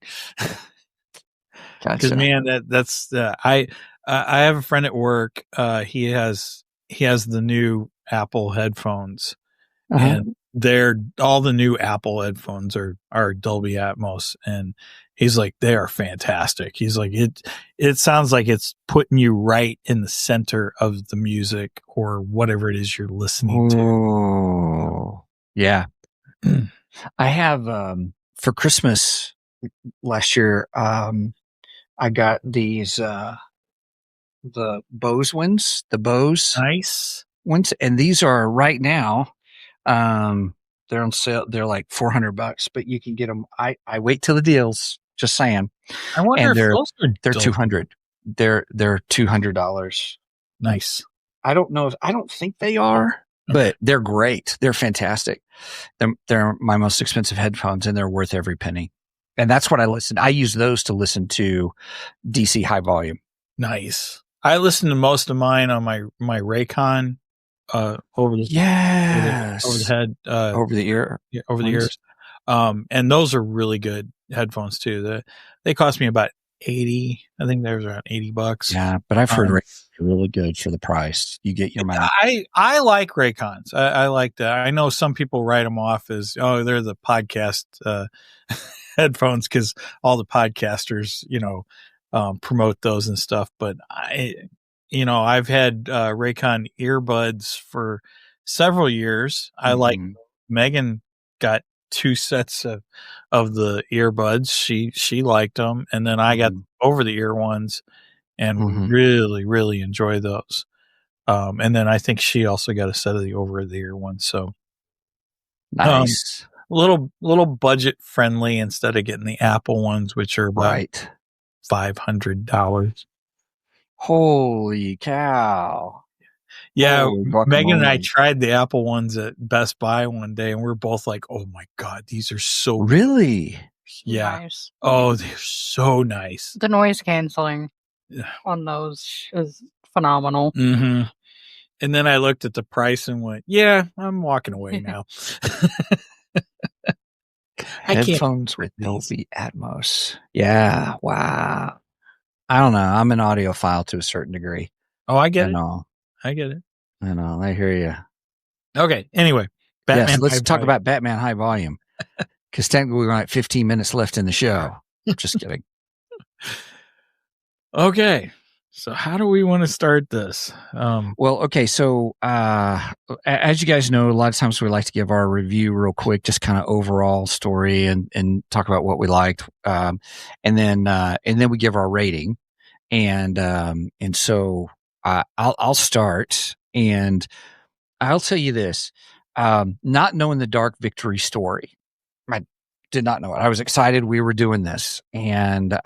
Because man, that's I have a friend at work. He has the new Apple headphones, and all the new Apple headphones are Dolby Atmos, and he's like, they are fantastic. He's like, it sounds like it's putting you right in the center of the music or whatever it is you're listening to. Oh, yeah. I have for Christmas last year. I got these the Bose ones, nice ones, and these are right now. They're on sale. They're like $400, but you can get them. I wait till the deals. Just saying. I wonder if those they're $200. They're $200. Nice. I don't know. I don't think they are, but they're great. They're fantastic. They're my most expensive headphones, and they're worth every penny. And that's what I use those to listen to DC high volume. Nice. I listen to most of mine on my Raycon over the head, over the ear, over the ears. And those are really good headphones too. They cost me about $80. I think they're around $80. Yeah, but I've heard Raycons are really good for the price. You get your money. I like Raycons. I like that. I know some people write them off as, oh, they're the podcast headphones because all the podcasters, promote those and stuff. But I've had Raycon earbuds for several years. I like Megan got 2 sets of the earbuds. She liked them, and then I got over the ear ones and really, really enjoy those. And then I think she also got a set of the over the ear ones. So nice. Little budget friendly instead of getting the Apple ones, which are about $500. Holy cow. Yeah, Megan and I tried the Apple ones at Best Buy one day, and we were both like, oh my God, these are so really? Yeah. Nice. Oh, they're so nice. The noise canceling on those is phenomenal. Mm-hmm. And then I looked at the price and went, yeah, I'm walking away now. Headphones with Dolby Atmos. Yeah. Wow. I don't know. I'm an audiophile to a certain degree. Oh, I get it. I get it. I know. I hear you. Okay. Anyway, Batman. Yes, let's talk about Batman High Volume. Because technically we're at 15 minutes left in the show. Just kidding. Okay. So how do we want to start this? Well, okay. So as you guys know, a lot of times we like to give our review real quick, just kind of overall story and talk about what we liked. And then we give our rating. And so I'll start, and I'll tell you this, not knowing the Dark Victory story, I did not know it. I was excited we were doing this, and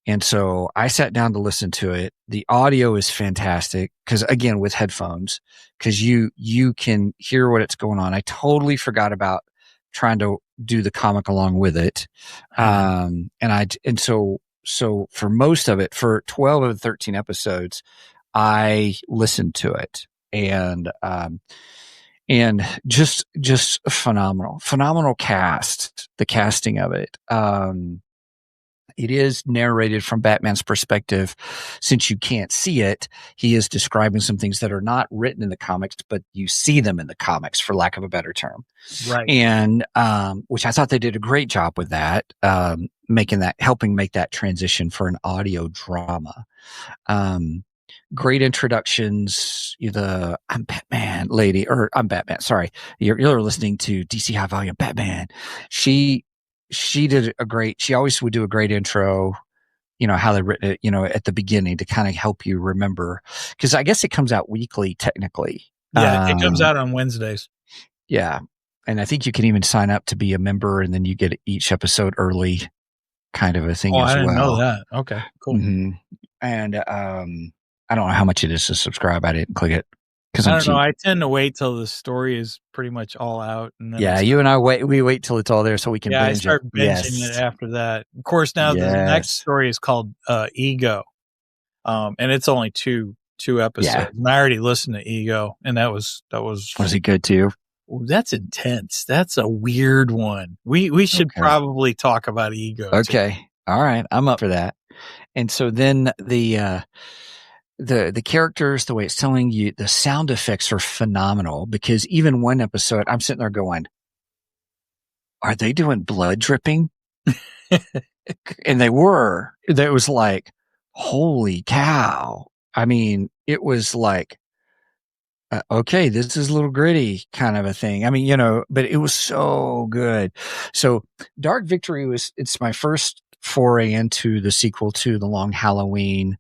And so I sat down to listen to it. The audio is fantastic because, again, with headphones, because you can hear what it's going on. I totally forgot about trying to do the comic along with it. So for most of it, for 12 of the 13 episodes, I listened to it, and just phenomenal cast, the casting of it. It is narrated from Batman's perspective. Since you can't see it, he is describing some things that are not written in the comics, but you see them in the comics, for lack of a better term. Right. And, which I thought they did a great job with that, helping make that transition for an audio drama. Great introductions. I'm Batman lady, or I'm Batman. Sorry. You're listening to DC High Volume Batman. She did she always would do a great intro, how they written it, at the beginning to kind of help you remember. Cause I guess it comes out weekly technically. Yeah. It comes out on Wednesdays. Yeah. And I think you can even sign up to be a member and then you get each episode early, kind of a thing as well. I didn't know that. Okay, cool. Mm-hmm. And, I don't know how much it is to subscribe. I didn't click it. I don't know. I tend to wait till the story is pretty much all out, and then you and I we wait till it's all there so we can binge I start it. binging it after that. Of course, now the next story is called Ego, and it's only two episodes. Yeah. And I already listened to Ego, and that was Was it good too? That's intense. That's a weird one. We should probably talk about Ego. Okay, too. All right, I'm up for that. And so then the characters, the way it's telling you, the sound effects are phenomenal, because even one episode, I'm sitting there going, are they doing blood dripping? And they were. That was like, holy cow. I mean, it was like, okay, this is a little gritty kind of a thing. I mean, but it was so good. So Dark Victory it's my first foray into the sequel to The Long Halloween.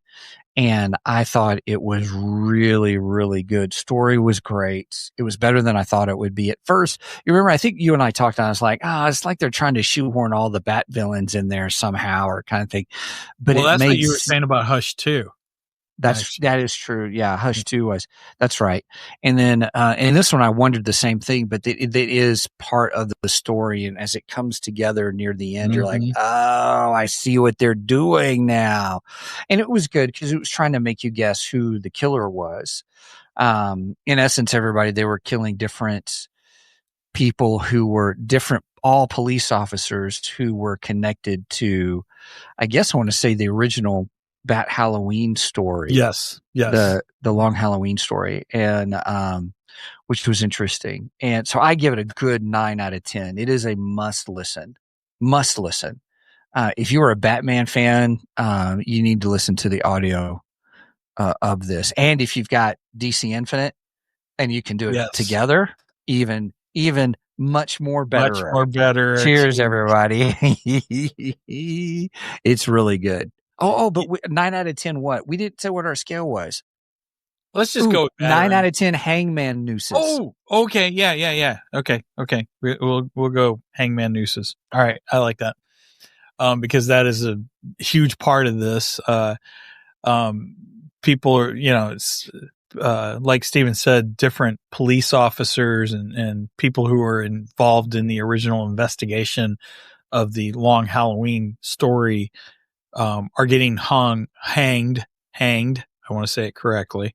And I thought it was really, really good. Story was great. It was better than I thought it would be at first. You remember, I think you and I talked on it. It's like, it's like they're trying to shoehorn all the Bat villains in there somehow, or kind of thing. But that's what you were saying about Hush 2. That is true. Yeah. Hush 2 that's right. And then, in this one, I wondered the same thing, but it is part of the story. And as it comes together near the end, you're like, oh, I see what they're doing now. And it was good because it was trying to make you guess who the killer was. In essence, they were killing different people who were all police officers who were connected to, I guess I want to say, the original Bat Halloween story. Yes. The Long Halloween story, and which was interesting. And so I give it a good 9 out of 10. It is a must listen. If you are a Batman fan, you need to listen to the audio of this. And if you've got DC Infinite and you can do it together, even much more better. Much more better. Cheers, everybody. It's really good. But 9 out of 10 what? We didn't say what our scale was. Let's just go with 9 out of 10 hangman nooses. Oh, okay. Yeah. Okay. We'll go hangman nooses. All right. I like that. Because that is a huge part of this. People are, it's, like Steven said, different police officers and people who were involved in the original investigation of the Long Halloween story are getting hanged. I want to say it correctly.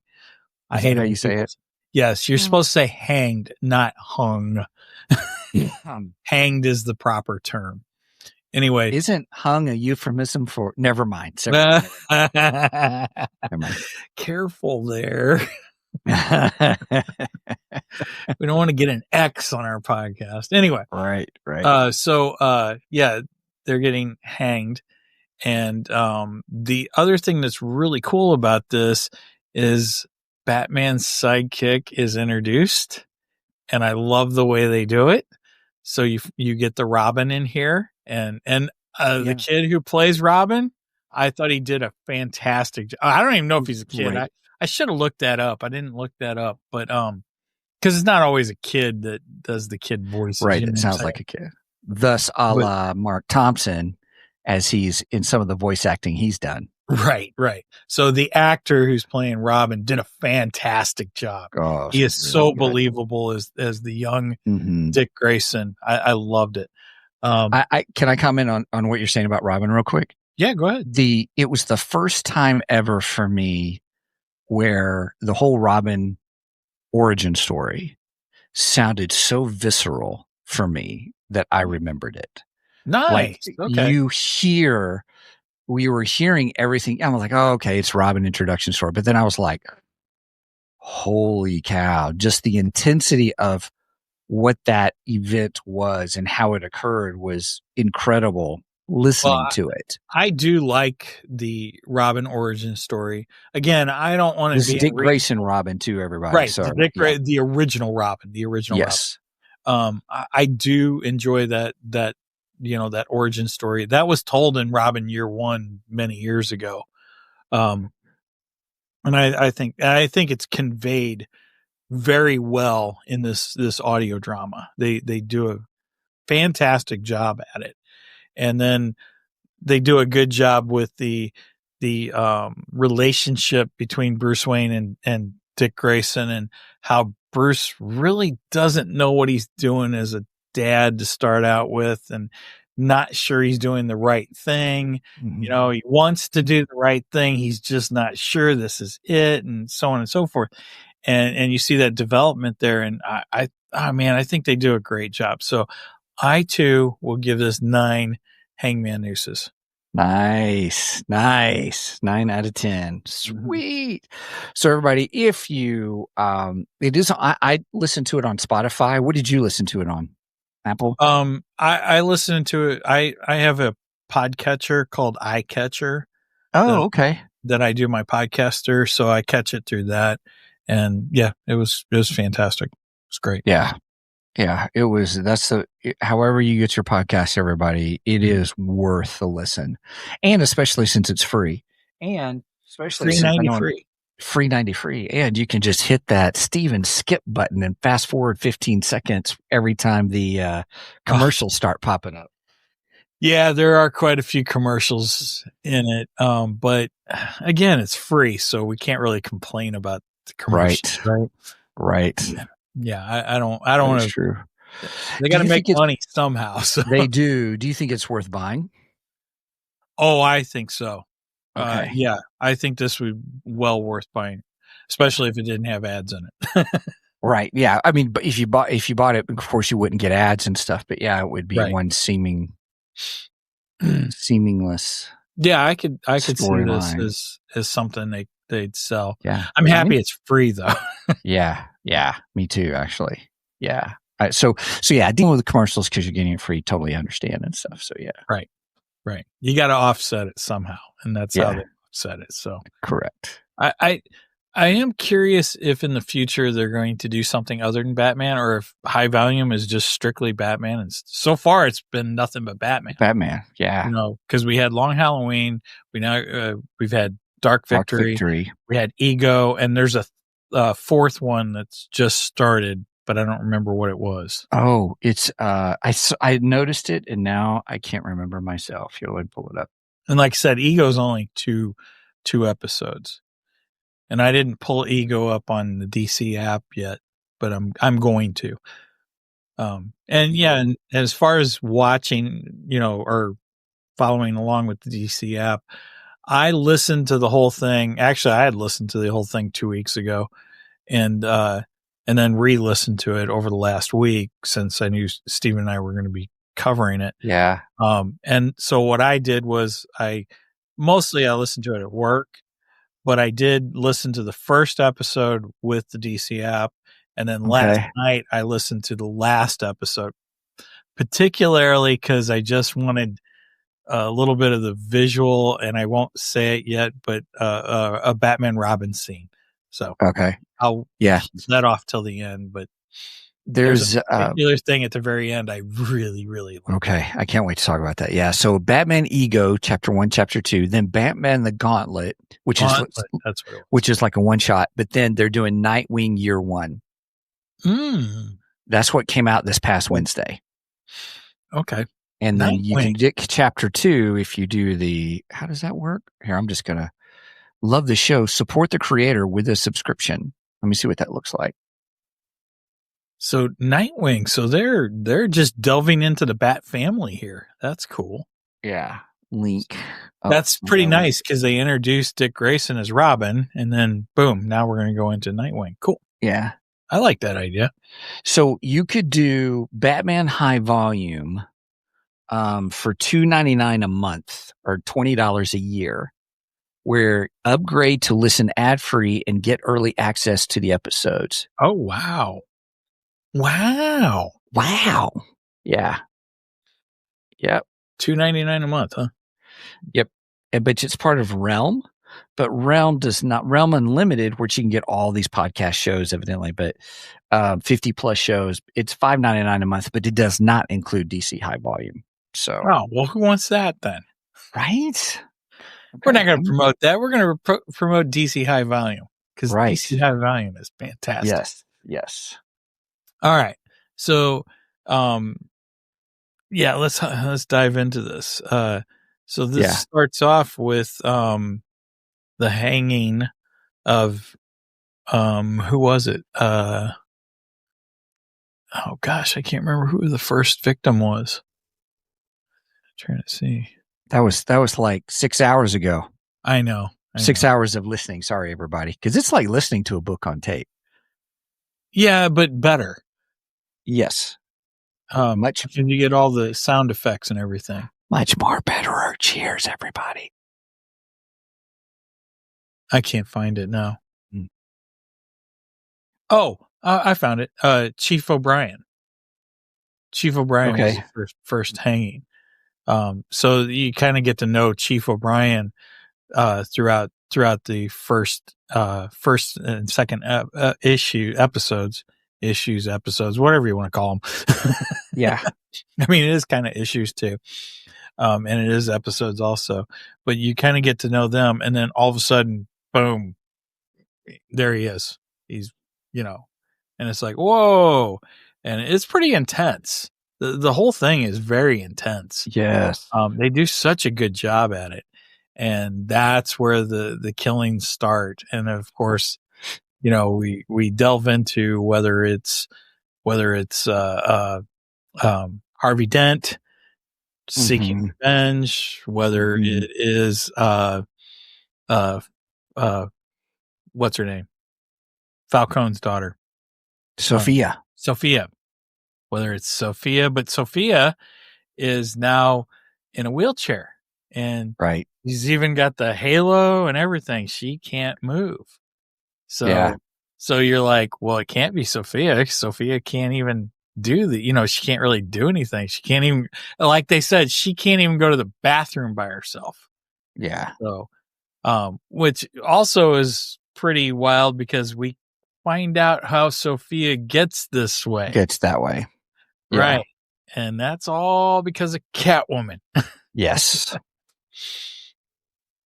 I hate how you say it. Yes, you're supposed to say hanged, not hung. Hanged is the proper term. Anyway. Isn't hung a euphemism for... Never mind. Never mind. Careful there. We don't want to get an X on our podcast. Anyway. Right. They're getting hanged. And the other thing that's really cool about this is Batman's sidekick is introduced, and I love the way they do it. So you get the Robin in here, and the kid who plays Robin, I thought he did a fantastic job. I don't even know if he's a kid. Right. I should have looked that up. I didn't look that up, but because it's not always a kid that does the kid voices. Right, it sounds like a kid. Thus, a la Mark Thompson as he's in some of the voice acting he's done. Right. So the actor who's playing Robin did a fantastic job. Oh, He is it's so really good. believable as the young Mhm. Dick Grayson. I loved it. Can I comment on what you're saying about Robin real quick? Yeah, go ahead. It was the first time ever for me where the whole Robin origin story sounded so visceral for me that I remembered it. Like Nice. Okay. we were hearing everything. I was like, oh, okay, it's Robin introduction story. But then I was like, holy cow, just the intensity of what that event was and how it occurred was incredible listening to it. I do like the Robin origin story. Again, I don't want to This be is Dick Grayson Robin too, everybody. right. So The original Robin, yes. Robin. I do enjoy that that origin story that was told in Robin Year One many years ago. And I think it's conveyed very well in this audio drama. They do a fantastic job at it, and then they do a good job with the relationship between Bruce Wayne and Dick Grayson, and how Bruce really doesn't know what he's doing as a dad to start out with, and not sure he's doing the right thing. Mm-hmm. He wants to do the right thing. He's just not sure this is it, and so on and so forth. And you see that development there. And I think they do a great job. So I too will give this 9 hangman nooses. Nice. 9 out of 10. Sweet. So everybody, if you, it is, I listened to it on Spotify. What did you listen to it on? Apple? I listened to it. I have a podcatcher called iCatcher. Oh, okay. That I do my podcaster. So I catch it through that. And yeah, it was fantastic. It's great. Yeah. Yeah, it was. However you get your podcast, everybody, it is worth the listen, and especially since it's free, and especially free 90 free, and you can just hit that Steven skip button and fast forward 15 seconds every time the commercials start popping up. Yeah, there are quite a few commercials in it, but again, it's free, so we can't really complain about the commercials, right. Yeah, I don't want to. True. They got to make money somehow. So. They do. Do you think it's worth buying? Oh, I think so. Okay. Yeah, I think this would well worth buying, especially if it didn't have ads in it. Right. Yeah. I mean, but if you bought it, of course, you wouldn't get ads and stuff. But yeah, it would be one seamless. Yeah, I could see this as something they'd sell. Yeah. I'm happy it's free though. Yeah, me too, actually. Yeah. So yeah, dealing with the commercials because you're getting it free, totally understand and stuff. So yeah. Right. You got to offset it somehow, and that's how they offset it. So correct. I am curious if in the future they're going to do something other than Batman, or if High Volume is just strictly Batman. And so far, it's been nothing but Batman. Yeah. Because we had Long Halloween, we've had Dark Victory, we had Ego, and there's a fourth one that's just started, but I don't remember what it was. Oh, it's I noticed it, and now I can't remember myself. Here, let me pull it up. And like I said, Ego's only two episodes, and I didn't pull Ego up on the DC app yet, but I'm going to. And as far as watching, or following along with the DC app, I listened to the whole thing. Actually, I had listened to the whole thing 2 weeks ago, and then re-listened to it over the last week since I knew Steve and I were going to be covering it. Yeah. And so what I did was I listened to it at work, but I did listen to the first episode with the DC app, and then last night I listened to the last episode, particularly because I just wanted a little bit of the visual, and I won't say it yet, but a Batman Robin scene. So I'll keep that off till the end, but there's a particular thing at the very end I really, really like. Okay, I can't wait to talk about that. Yeah, so Batman Ego, Chapter 1, Chapter 2, then Batman the Gauntlet, which is like a one shot, but then they're doing Nightwing Year 1. That's what came out this past Wednesday. Okay. And then you can Nightwing. get chapter 2 if you do the, how does that work? Here, I'm just going to love the show. Support the creator with a subscription. Let me see what that looks like. So Nightwing. So they're just delving into the Bat family here. That's cool. Yeah. Link. Oh, That's pretty yeah. nice because they introduced Dick Grayson as Robin, and then boom, now we're going to go into Nightwing. Cool. Yeah. I like that idea. So you could do Batman High Volume for $2.99 a month or $20 a year, where upgrade to listen ad free and get early access to the episodes. Oh wow. Wow. Yeah. Yep. $2.99 a month, huh? Yep. But it's part of Realm, but Realm does not. Realm Unlimited, which you can get all these podcast shows, evidently, but 50 plus shows. It's $5.99 a month, but it does not include DC High Volume. So, Oh well, who wants that then? right? We're not going to promote that. We're going to promote DC High Volume because Right. DC High Volume is fantastic. Yes. All right. So, yeah, let's dive into this. So this starts off with the hanging of who was it? Oh gosh, I can't remember who the first victim was. I'm trying to see. That was like 6 hours ago. I know. 6 hours of listening. Sorry, everybody, because it's like listening to a book on tape. Yeah, but better. Yes. Much. Can you get all the sound effects and everything? Much more better. Cheers, everybody. I can't find it now. Oh, I found it. Chief O'Brien. Chief O'Brien was the first hanging. So you kind of get to know Chief O'Brien throughout the first and second episodes, whatever you want to call them. Yeah. I mean, it is kind of issues too. And it is episodes also, but you kind of get to know them. And then all of a sudden, boom, there he is. He's, and it's like, whoa. And it's pretty intense. The whole thing is very intense. Yes. They do such a good job at it. And that's where the killings start. And of course, we delve into whether it's Harvey Dent seeking revenge, whether it is what's her name? Falcone's daughter. Sophia. Whether it's Sophia, but Sophia is now in a wheelchair. And she's even got the halo and everything. She can't move. So you're like, well, it can't be Sophia. Sophia can't even do she can't really do anything. She can't even, like they said, she can't even go to the bathroom by herself. Yeah. So, which also is pretty wild because we find out how Sophia gets this way. Gets that way. Yeah. Right. And that's all because of Catwoman. Yes.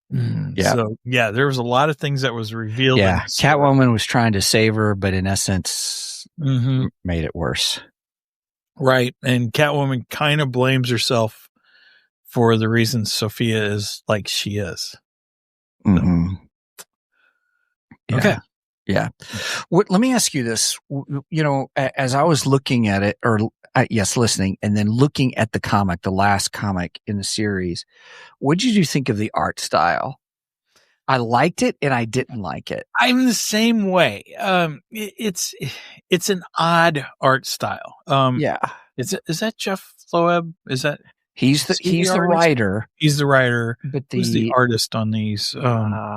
So there was a lot of things that was revealed. Yeah, Catwoman was trying to save her, but in essence, made it worse. Right, and Catwoman kind of blames herself for the reasons Sophia is like she is. Mm-hmm. Yeah. Okay. Yeah. Let me ask you this. As I was looking at it, listening, and then looking at the comic, the last comic in the series, what did you think of the art style? I liked it and I didn't like it. I'm the same way. It's an odd art style. Is that Jeff Loeb? Is that he's the writer? He's the writer, but who's the artist on these? I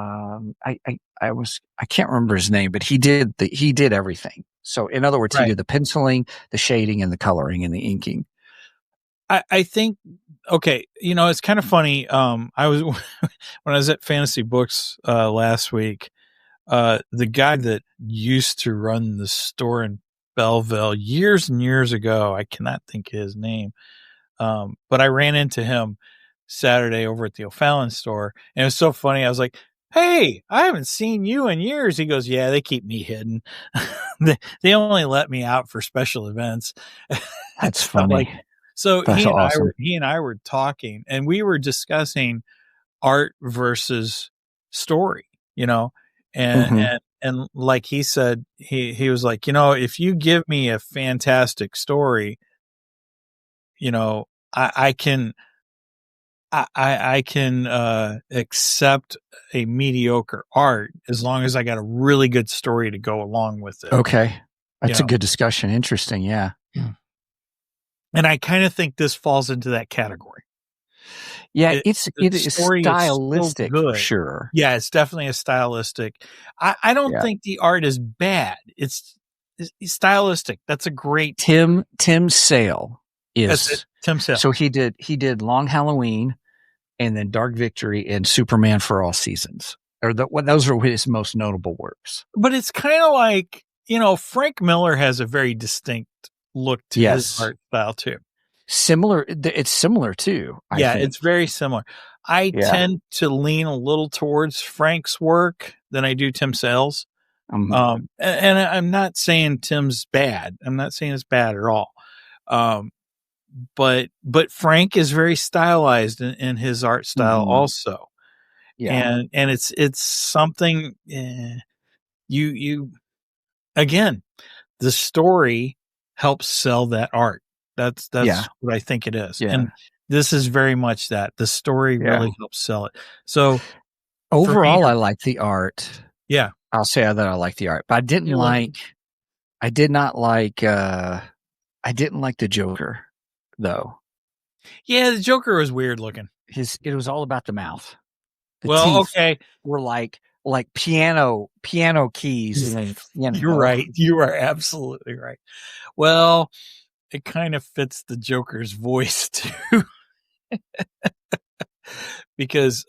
can't remember his name, but he did everything. So in other words, he did the penciling, the shading, and the coloring and the inking. I think, okay, it's kind of funny. I was, when I was at Fantasy Books last week, the guy that used to run the store in Belleville years and years ago, I cannot think of his name, but I ran into him Saturday over at the O'Fallon store, and it was so funny. I was like, hey, I haven't seen you in years. He goes, yeah, they keep me hidden. They only let me out for special events. That's funny. So That's awesome. he and I were talking, and we were discussing art versus story, you know, and Mhm. and like he said, he was like, if you give me a fantastic story, I can I can accept a mediocre art as long as I got a really good story to go along with it. Okay. That's You a know, good discussion. Interesting. Yeah. and I kind of think this falls into that category. Yeah, The it is story is so stylistic for good. sure. Yeah, it's definitely a stylistic. I don't Yeah. think the art is bad. It's stylistic. That's a great. Tim Sale That's it. is Tim Sale. so he did Long Halloween and then Dark Victory and Superman for All Seasons. Those are his most notable works. But it's kind of like, Frank Miller has a very distinct look to his Yes. art style too. Similar. It's similar too. I Yeah, think. it's very similar. I Yeah. tend to lean a little towards Frank's work than I do Tim Sale's. And I'm not saying Tim's bad. I'm not saying it's bad at all. But Frank is very stylized in his art style also. Yeah. And it's something you again, the story helps sell that art. That's Yeah. what I think it is. Yeah. And this is very much that. The story really helps sell it. So overall, I like the art. Yeah. I'll say that I like the art, but I did not like the Joker though. Yeah, the Joker was weird looking. It was all about the mouth. The teeth okay. were like piano keys. You're right. You are absolutely right. Well, it kind of fits the Joker's voice too. Because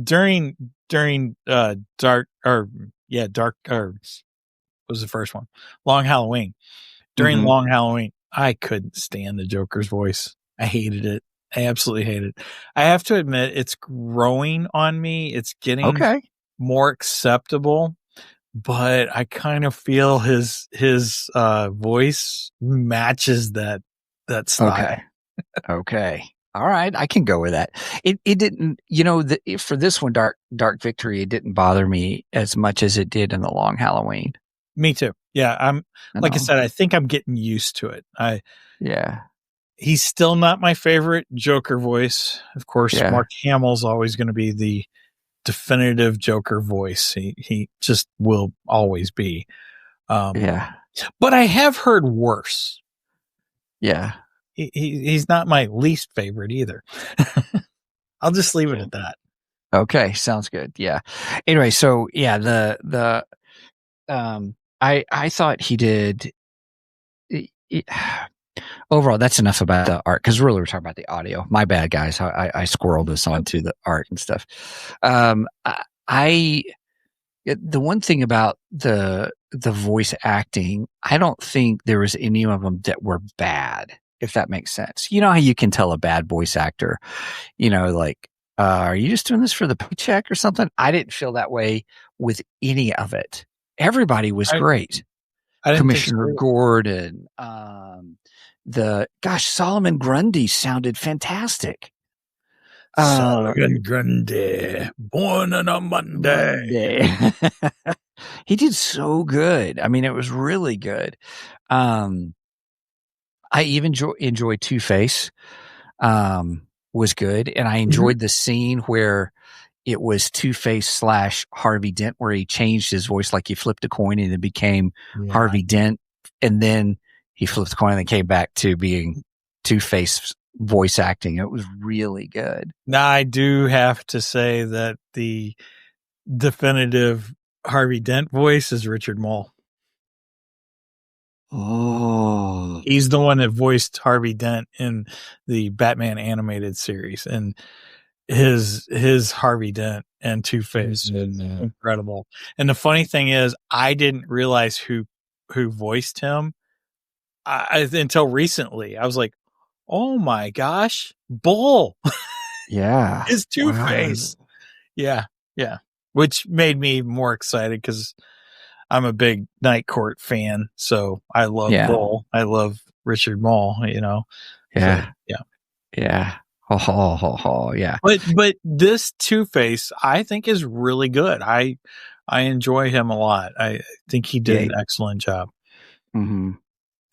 during dark was the first one, Long Halloween. During Long Halloween, I couldn't stand the Joker's voice. I hated it. I absolutely hated it. I have to admit, it's growing on me. It's getting more acceptable, but I kind of feel his voice matches that style. Okay. All right, I can go with that. It didn't, for this one, Dark Victory, it didn't bother me as much as it did in the Long Halloween. Me too. Yeah, I said, I think I'm getting used to it. He's still not my favorite Joker voice. Of course, Mark Hamill's always going to be the definitive Joker voice. He just will always be. But I have heard worse. Yeah. He's not my least favorite either. I'll just leave it at that. Okay, sounds good. Yeah. Anyway, so yeah, I thought he did. Overall, that's enough about the art because really we're talking about the audio. My bad, guys. I squirreled this onto the art and stuff. The one thing about the voice acting, I don't think there was any of them that were bad, if that makes sense. You know how you can tell a bad voice actor, are you just doing this for the paycheck or something? I didn't feel that way with any of it. Everybody was great. Commissioner Gordon, Solomon Grundy sounded fantastic. Solomon Grundy, born on a Monday. He did so good. I mean, it was really good. I even enjoyed Two-Face. Was good, and I enjoyed the scene where it was Two-Face / Harvey Dent, where he changed his voice, like he flipped a coin and it became Harvey Dent, and then he flipped the coin and then came back to being Two-Face voice acting. It was really good. Now, I do have to say that the definitive Harvey Dent voice is Richard Mole. Oh, he's the one that voiced Harvey Dent in the Batman animated series, and his Harvey Dent and Two-Face is incredible. And the funny thing is, I didn't realize who voiced him until recently. I was like, oh my gosh, Bull. Yeah. His Two-Face. Wow. Yeah. Which made me more excited because I'm a big Night Court fan. So I love Bull. I love Richard Mole, Yeah. So, yeah. Yeah. Yeah. But this Two-Face, I think, is really good. I enjoy him a lot. I think he did an excellent job. Mm-hmm.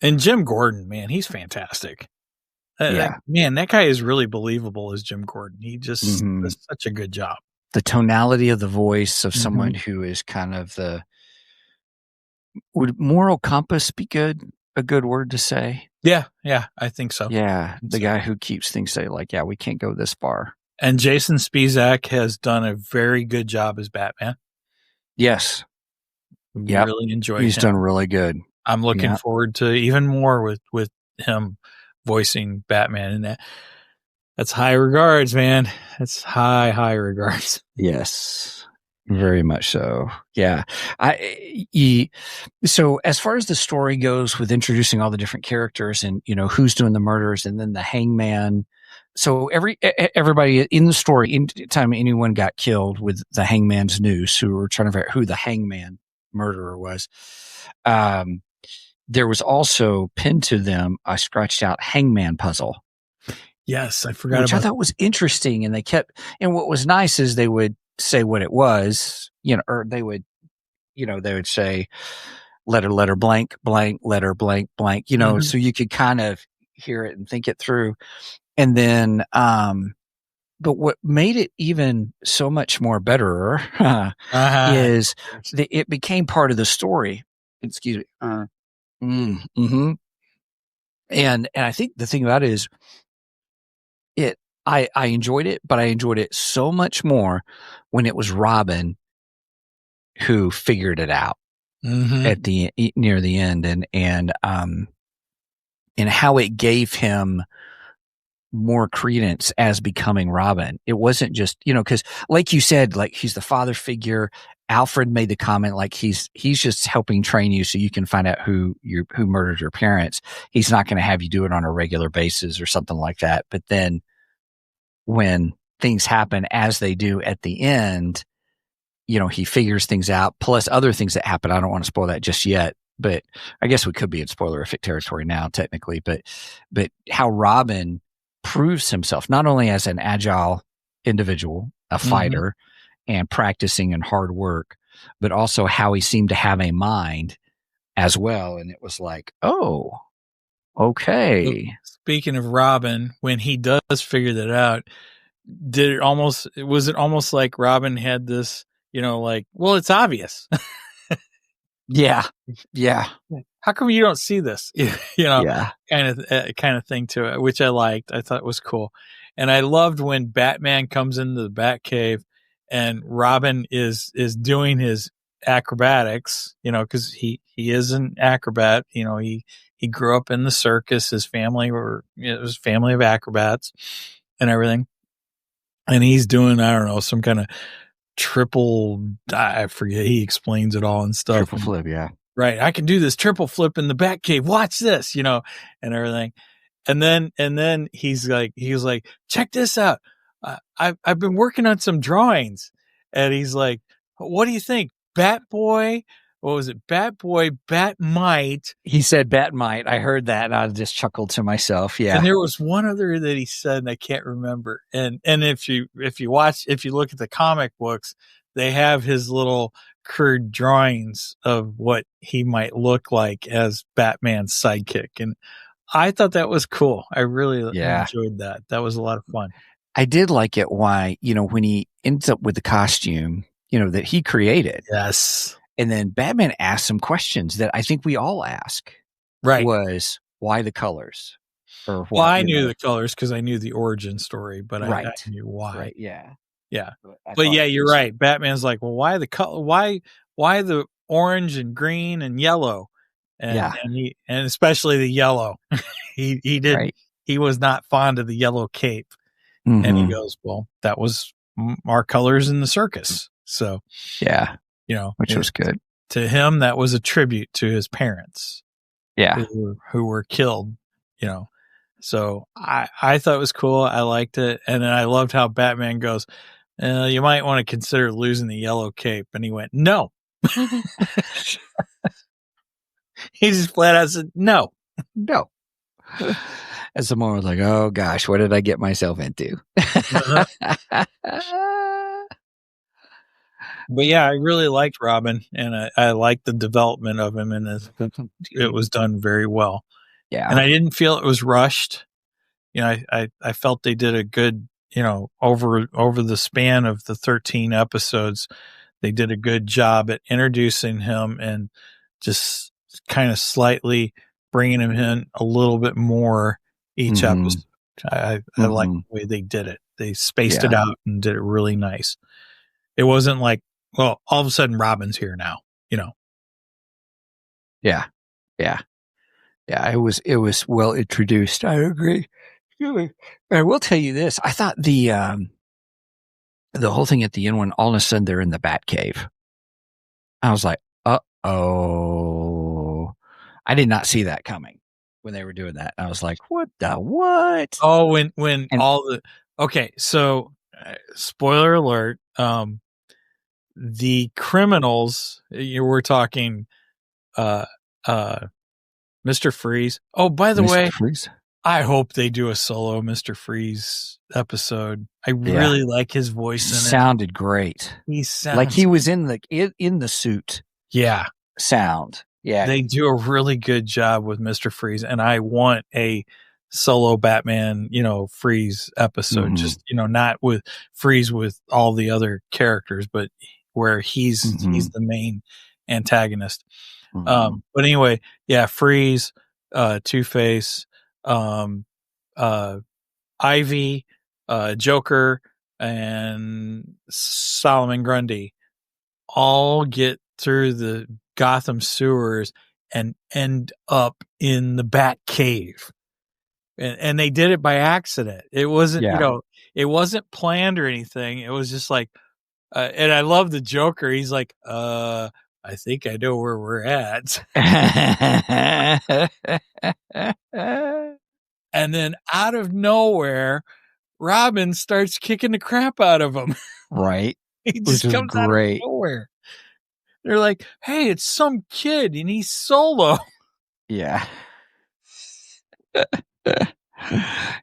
And Jim Gordon, man, he's fantastic. That guy is really believable as Jim Gordon. He just does such a good job. The tonality of the voice of someone who is kind of would moral compass be a good word to say? Yeah, I think so. Yeah, the guy who keeps things say like, yeah, we can't go this far. And Jason Spizak has done a very good job as Batman. Yes. Yeah. Really enjoy him. He's done really good. I'm looking forward to even more with him voicing Batman, and that's high regards, man. That's high regards. Yes. Very much so. Yeah. So as far as the story goes with introducing all the different characters and, who's doing the murders and then the hangman. So everybody in the story, anytime anyone got killed with the hangman's noose, who were trying to figure out who the hangman murderer was, there was also pinned to them a scratched out hangman puzzle. Yes, I forgot which I thought was interesting. And and what was nice is they would say what it was, or they would say letter blank, letter blank, so you could kind of hear it and think it through. And then, but what made it even so much more better is it became part of the story. Excuse me. And I think the thing about it is I enjoyed it, but I enjoyed it so much more when it was Robin who figured it out at near the end, and how it gave him more credence as becoming Robin. It wasn't just, because like you said, like he's the father figure. Alfred made the comment like he's just helping train you so you can find out who murdered your parents. He's not going to have you do it on a regular basis or something like that. But then when things happen as they do at the end, he figures things out, plus other things that happen. I don't want to spoil that just yet, but I guess we could be in spoilerific territory now, technically. But how Robin proves himself not only as an agile individual, a fighter, and practicing and hard work, but also how he seemed to have a mind as well. And it was like, oh, okay. Speaking of Robin, when he does figure that out, was it almost like Robin had this, well, it's obvious. Yeah. How come you don't see this? Kind of thing to it, which I liked. I thought it was cool. And I loved when Batman comes into the Batcave and Robin is doing his acrobatics, because he is an acrobat. He grew up in the circus. His family it was a family of acrobats and everything. And he's doing, I don't know, some kind of triple, I forget, he explains it all and stuff. Triple flip, yeah. Right. I can do this triple flip in the Batcave. Watch this, and everything. And then he's like, check this out. I've been working on some drawings. And he's like, what do you think? Batboy? What was it? Batboy, Batmite. He said Batmite. I heard that and I just chuckled to myself. Yeah. And there was one other that he said, and I can't remember. And if you look at the comic books, they have his little crude drawings of what he might look like as Batman's sidekick. And I thought that was cool. I really enjoyed that. That was a lot of fun. I did like it why, when he ends up with the costume, that he created. Yes. And then Batman asked some questions that I think we all ask. Right. Was why the colors? Or why, well, I knew the colors because I knew the origin story, but I knew why. Right. Yeah. Yeah. But yeah, you're right. Batman's like, well, why the color? Why the orange and green and yellow? And and especially the yellow. he did. Right. He was not fond of the yellow cape. Mm-hmm. And he goes, well, that was our colors in the circus. So yeah. Which was good. To him, that was a tribute to his parents. Yeah. Who were killed, So I thought it was cool. I liked it. And then I loved how Batman goes, you might want to consider losing the yellow cape. And he went, no. He just flat out said, no. As someone was like, oh gosh, what did I get myself into? But yeah, I really liked Robin, and I liked the development of him, and it was done very well. Yeah. And I didn't feel it was rushed. I felt they did a good, over the span of the 13 episodes, they did a good job at introducing him and just kind of slightly bringing him in a little bit more each episode. I like the way they did it. They spaced it out and did it really nice. It wasn't like, well, all of a sudden Robin's here now, Yeah. It was well introduced. I agree. I will tell you this. I thought the whole thing at the end, when all of a sudden they're in the Batcave, I was like, uh-oh. I did not see that coming when they were doing that. I was like, what the what? Oh, okay. So spoiler alert. The criminals, you were talking, Mr. Freeze. Oh, by the way, Freeze? I hope they do a solo Mr. Freeze episode. I really like his voice in it. Sounded great. He sounds like he was in the suit. Yeah. Sound. Yeah. They do a really good job with Mr. Freeze, and I want a solo Batman, Freeze episode. Just, not with Freeze with all the other characters, but where he's the main antagonist. But anyway, yeah, Freeze, Two-Face, Ivy, Joker, and Solomon Grundy all get through the Gotham sewers and end up in the Bat Cave. And they did it by accident. It wasn't, it wasn't planned or anything. It was just like, and I love the Joker. He's like, I think I know where we're at. And then out of nowhere, Robin starts kicking the crap out of him. Right. He just comes out of nowhere. They're like, hey, it's some kid and he's solo. Yeah.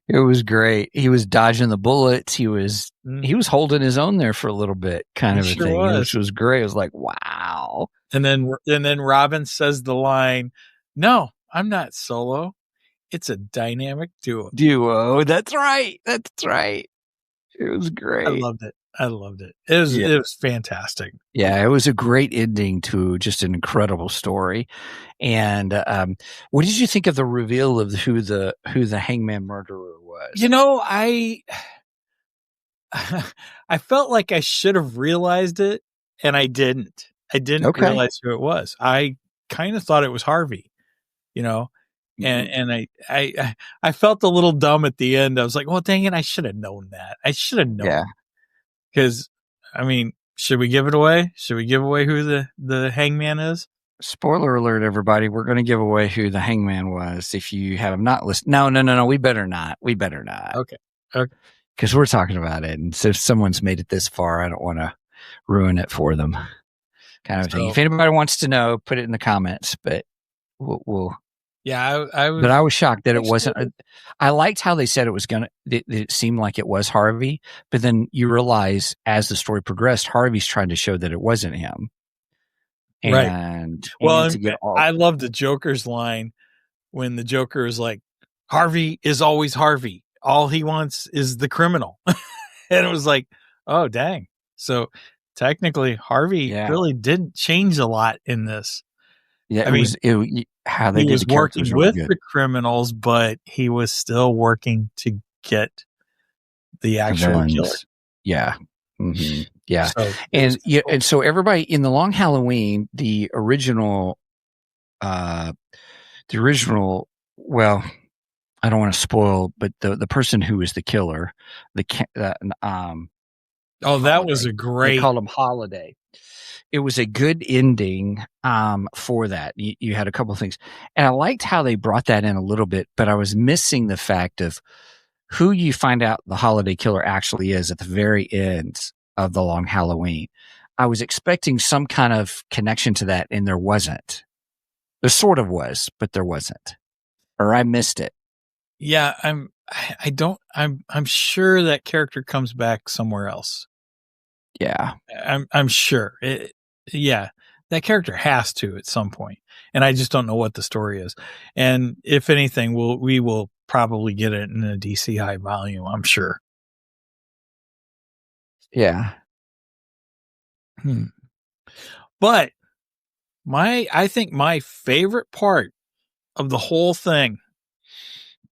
It was great. He was dodging the bullets. He was holding his own there for a little bit, kind of a thing, which was great. It was like, wow. And then Robin says the line, "No, I'm not solo. It's a dynamic duo." That's right. It was great. I loved it. It was fantastic. Yeah, it was a great ending to just an incredible story. And what did you think of the reveal of who the Hangman murderer was? I felt like I should have realized it, and I didn't. I didn't realize who it was. I kind of thought it was Harvey, and I felt a little dumb at the end. I was like, well, dang it, I should have known that. I should have known. Yeah. Because, should we give it away? Should we give away who the Hangman is? Spoiler alert, everybody. We're going to give away who the Hangman was if you have not listened. No. We better not. Okay. Because we're talking about it. And so if someone's made it this far, I don't want to ruin it for them. Kind of thing. If anybody wants to know, put it in the comments. But we'll yeah, I was shocked that it wasn't. I liked how they said it was it seemed like it was Harvey, but then you realize as the story progressed, Harvey's trying to show that it wasn't him. And I love the Joker's line when the Joker is like, "Harvey is always Harvey. All he wants is the criminal." And it was like, oh dang! So technically, Harvey really didn't change a lot in this. Yeah, how they he did was the working with really the criminals, but he was still working to get the actual killer. Yeah. Mm-hmm. Yeah. So, and so everybody in the Long Halloween, the original, well, I don't want to spoil, but the person who was the killer, that was a great. They called him Holiday. It was a good ending for that. You had a couple of things. And I liked how they brought that in a little bit, but I was missing the fact of who you find out the Holiday Killer actually is at the very end of the Long Halloween. I was expecting some kind of connection to that, and there wasn't. There sort of was, but there wasn't. Or I missed it. Yeah, I'm sure that character comes back somewhere else. Yeah. I'm sure. Yeah, that character has to at some point, and I just don't know what the story is. And if anything, we will probably get it in a DC High volume. I'm sure. Yeah. But I think my favorite part of the whole thing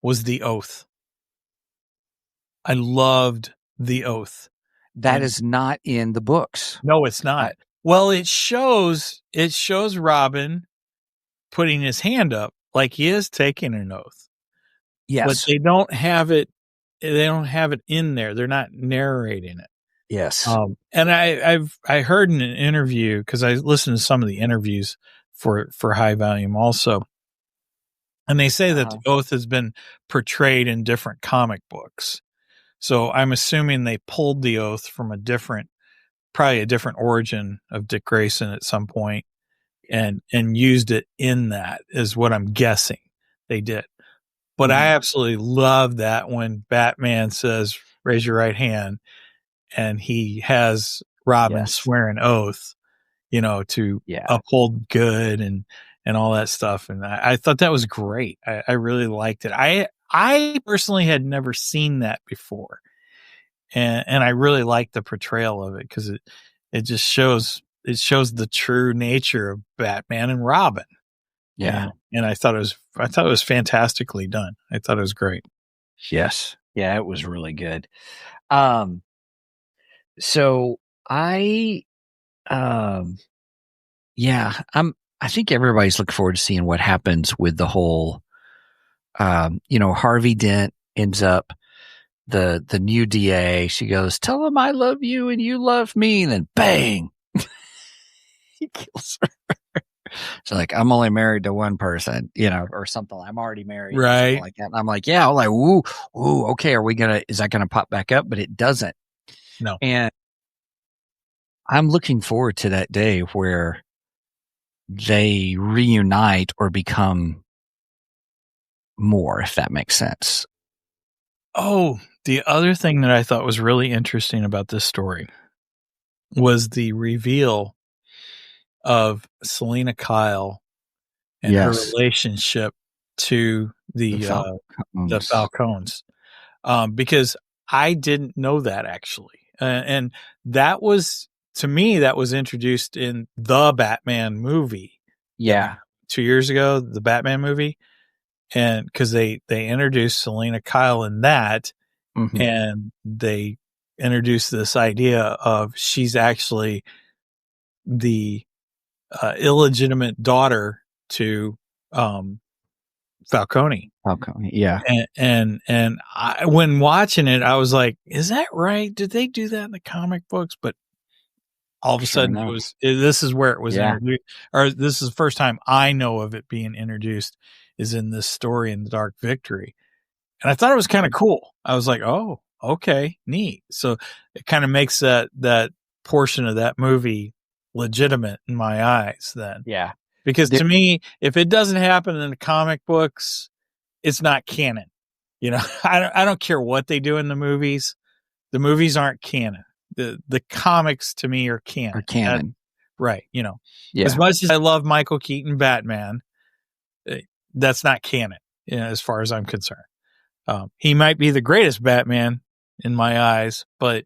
was the oath. I loved the oath. That And- is not in the books. No, it's not. Well, it shows Robin putting his hand up like he is taking an oath. Yes. But they don't have it in there. They're not narrating it. Yes. And I heard in an interview, because I listened to some of the interviews for High Volume also. And they say that the oath has been portrayed in different comic books. So I'm assuming they pulled the oath from probably a different origin of Dick Grayson at some point and used it in that is what I'm guessing they did. But I absolutely love that when Batman says, raise your right hand, and he has Robin swear an oath, to uphold good and all that stuff. And I thought that was great. I really liked it. I personally had never seen that before. And I really liked the portrayal of it because it just shows the true nature of Batman and Robin. Yeah. And I thought it was fantastically done. I thought it was great. Yes. Yeah, it was really good. So I think everybody's looking forward to seeing what happens with the whole Harvey Dent ends up the new DA. She goes, tell him I love you and you love me, and then bang. He kills her. So like, I'm only married to one person, or something. I'm already married, right? Or something like that. And I'm like, yeah, I'm like, ooh, okay. Is that gonna pop back up? But it doesn't. No. And I'm looking forward to that day where they reunite or become more, if that makes sense. Oh, the other thing that I thought was really interesting about this story was the reveal of Selena Kyle and her relationship to the Falcons. Because I didn't know that actually. And that was, to me, that was introduced in the Batman movie. Yeah. 2 years ago, the Batman movie. And because they introduced Selena Kyle in that, and they introduced this idea of she's actually the illegitimate daughter to Falcone. Yeah. And I, when watching it, I was like, "Is that right? Did they do that in the comic books?" But all of a sudden, this is where it was introduced, or this is the first time I know of it being introduced. Is in this story in The Dark Victory, and I thought it was kind of cool. I was like, "Oh, okay, neat." So it kind of makes that portion of that movie legitimate in my eyes. Then, yeah, because to me, if it doesn't happen in the comic books, it's not canon. I don't care what they do in the movies. The movies aren't canon. The comics to me are canon. Right. As much as I love Michael Keaton Batman, that's not canon, as far as I'm concerned. He might be the greatest Batman in my eyes, but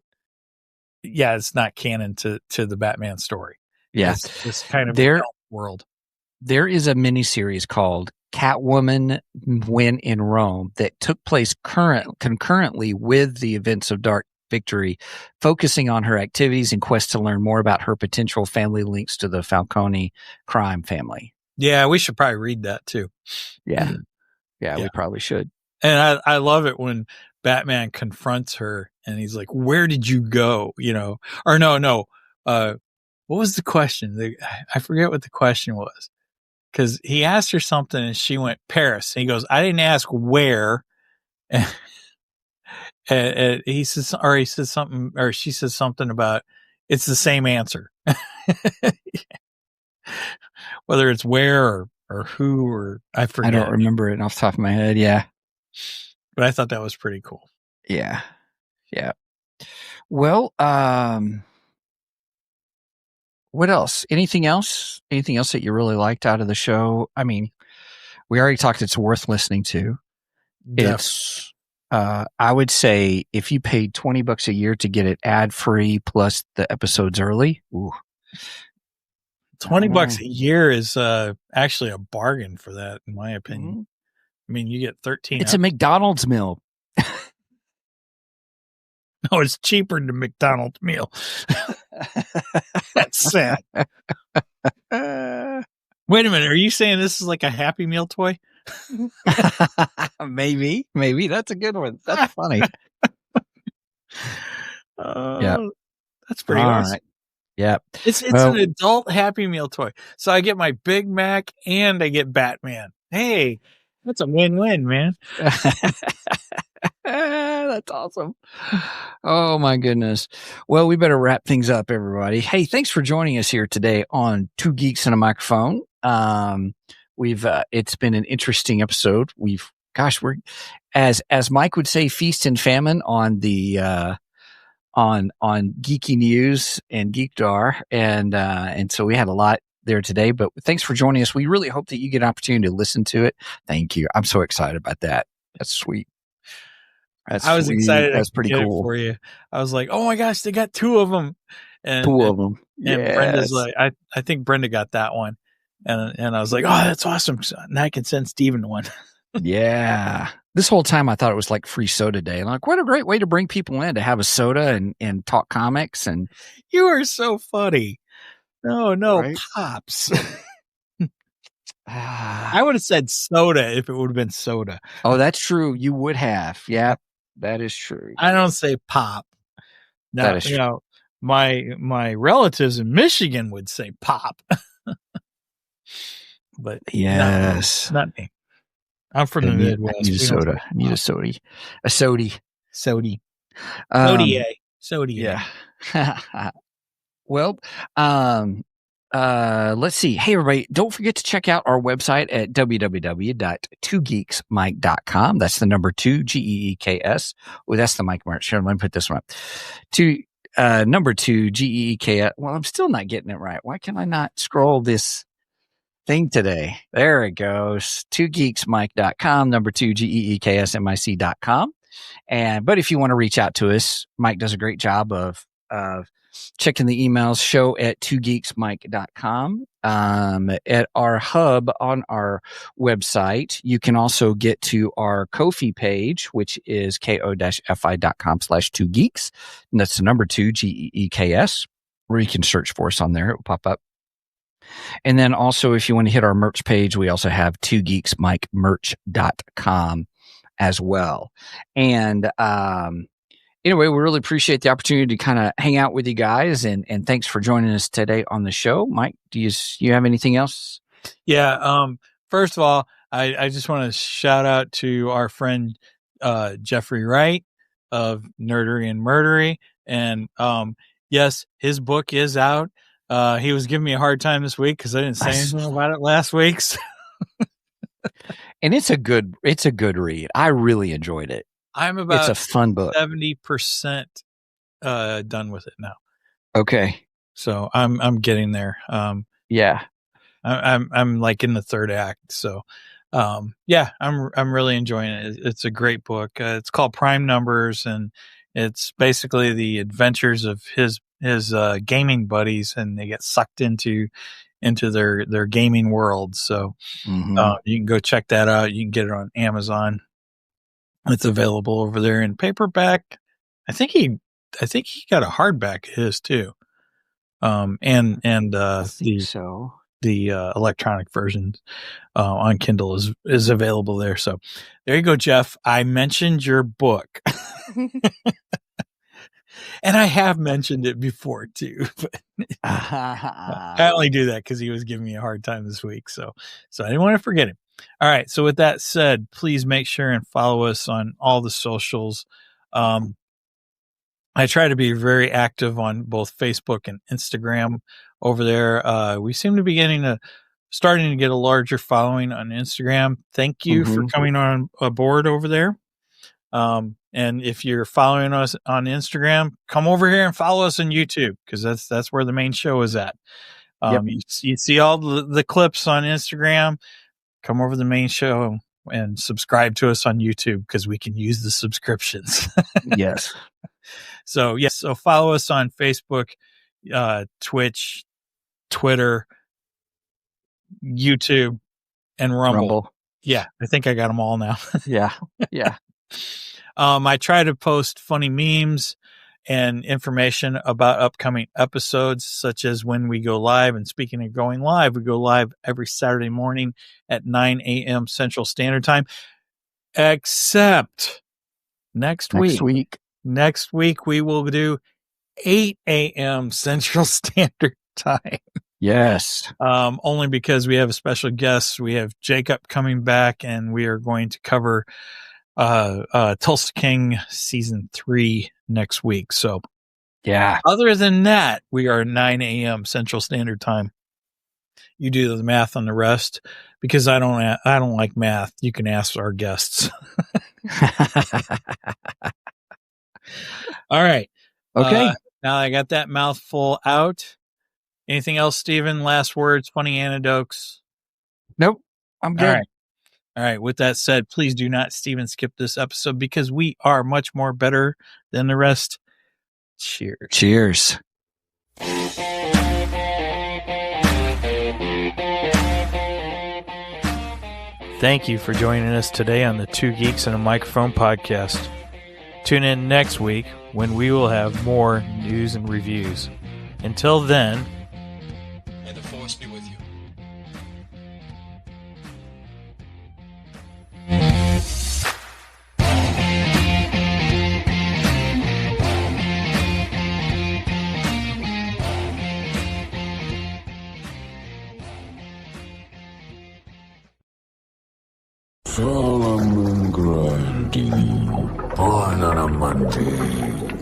yeah, it's not canon to the Batman story. Yeah. It's kind of world. There is a miniseries called Catwoman When in Rome that took place concurrently with the events of Dark Victory, focusing on her activities and quest to learn more about her potential family links to the Falcone crime family. Yeah, we should probably read that too. Yeah, we probably should. And I love it when Batman confronts her and he's like, "Where did you go?" Or no. What was the question? I forget what the question was. Because he asked her something and she went Paris. And he goes, "I didn't ask where." And he says something, or she says something about it's the same answer, whether it's where or who, or I forget. I don't remember it off the top of my head. Yeah. But I thought that was pretty cool. Yeah. Yeah. Well, what else? Anything else? Anything else that you really liked out of the show? I mean, we already talked it's worth listening to. It's I would say if you paid $20 a year to get it ad free plus the episodes early, ooh, $20 a year is actually a bargain for that, in my opinion. Mm-hmm. I mean, you get 13. It's a McDonald's meal. No, it's cheaper than McDonald's meal. That's sad. Wait a minute. Are you saying this is like a Happy Meal toy? Maybe that's a good one. That's funny. Yeah, that's pretty awesome. Right. Yeah, it's an adult Happy Meal toy. So I get my Big Mac and I get Batman. Hey, that's a win-win, man. That's awesome. Oh my goodness. Well, we better wrap things up, everybody. Hey, thanks for joining us here today on Two Geeks and a Microphone. It's been an interesting episode. We're as Mike would say, feast and famine on the on geeky news and geekdar, and so we had a lot there today. But thanks for joining us. We really hope that you get an opportunity to listen to it. Thank you. I'm so excited about that. That's sweet. I was excited. That's pretty cool for you. I was like, oh my gosh, they got two of them. And Yes. Brenda's like, I think Brenda got that one. And I was like, oh, that's awesome. So now I can send Steven one. Yeah. This whole time I thought it was like free soda day. And I'm like, what a great way to bring people in to have a soda and talk comics. And you are so funny. No, right? Pops. I would have said soda if it would have been soda. Oh, that's true. You would have. Yeah, that is true. I don't say pop. Now, that is true. You know, my relatives in Michigan would say pop. But yes, not me. I'm from the Midwest. I need a soda. I need a sody. A sody. Sody. Sody. Yeah. Well, let's see. Hey, everybody, don't forget to check out our website at www.twogeeksmike.com. That's the number 2, GEEKS. Oh, that's the Mike merch. Here, let me put this one up. Number 2, GEEKS. Well, I'm still not getting it right. Why can I not scroll this thing today? There it goes. 2geeksmike.com, number 2, GEEKSMIC.com. But if you want to reach out to us, Mike does a great job of checking the emails, show at 2geeksmike.com. At our hub on our website, you can also get to our Ko-fi page, which is ko-fi.com/2geeks. And that's the number 2, GEEKS, where you can search for us on there. It will pop up. And then also, if you want to hit our merch page, we also have 2geeksmikemerch.com as well. And, anyway, we really appreciate the opportunity to kind of hang out with you guys, and thanks for joining us today on the show. Mike, do you have anything else? Yeah. First of all, I just want to shout out to our friend Jeffrey Wright of Nerdery and Murdery, and yes, his book is out. He was giving me a hard time this week because I didn't say anything about it last week. So. And it's a good read. I really enjoyed it. It's a fun book. 70% done with it now. Okay. So I'm getting there. Yeah. I'm like in the third act. So yeah, I'm really enjoying it. It's a great book. It's called Prime Numbers, and it's basically the adventures of his gaming buddies, and they get sucked into their gaming world. So you can go check that out. You can get it on Amazon. It's available over there in paperback. I think he got a hardback of his too. And the electronic version on Kindle is available there. So there you go, Jeff. I mentioned your book. And I have mentioned it before too, but I only do that because he was giving me a hard time this week. So I didn't want to forget him. All right. So with that said, please make sure and follow us on all the socials. I try to be very active on both Facebook and Instagram over there. We seem to be starting to get a larger following on Instagram. Thank you for coming on aboard over there. And if you're following us on Instagram, come over here and follow us on YouTube, because that's where the main show is at. You see all the clips on Instagram. Come over to the main show and subscribe to us on YouTube, because we can use the subscriptions. Yes. So follow us on Facebook, Twitch, Twitter, YouTube, and Rumble. Yeah, I think I got them all now. Yeah. I try to post funny memes and information about upcoming episodes, such as when we go live. And speaking of going live, we go live every Saturday morning at 9 a.m. Central Standard Time, except next week. Next week, we will do 8 a.m. Central Standard Time. Yes. Only because we have a special guest. We have Jacob coming back, and we are going to cover Tulsa King season 3 next week. So yeah, other than that, we are 9 a.m. Central Standard Time. You do the math on the rest, because I don't like math. You can ask our guests. All right. Okay. Now I got that mouthful out. Anything else, Stephen? Last words, funny anecdotes? Nope. I'm good. All right. With that said, please do not, Stephen, skip this episode, because we are much more better than the rest. Cheers. Cheers. Thank you for joining us today on the Two Geeks and a Microphone podcast. Tune in next week when we will have more news and reviews. Until then, may the force be with you. Solomon Grundy, born on a Monday.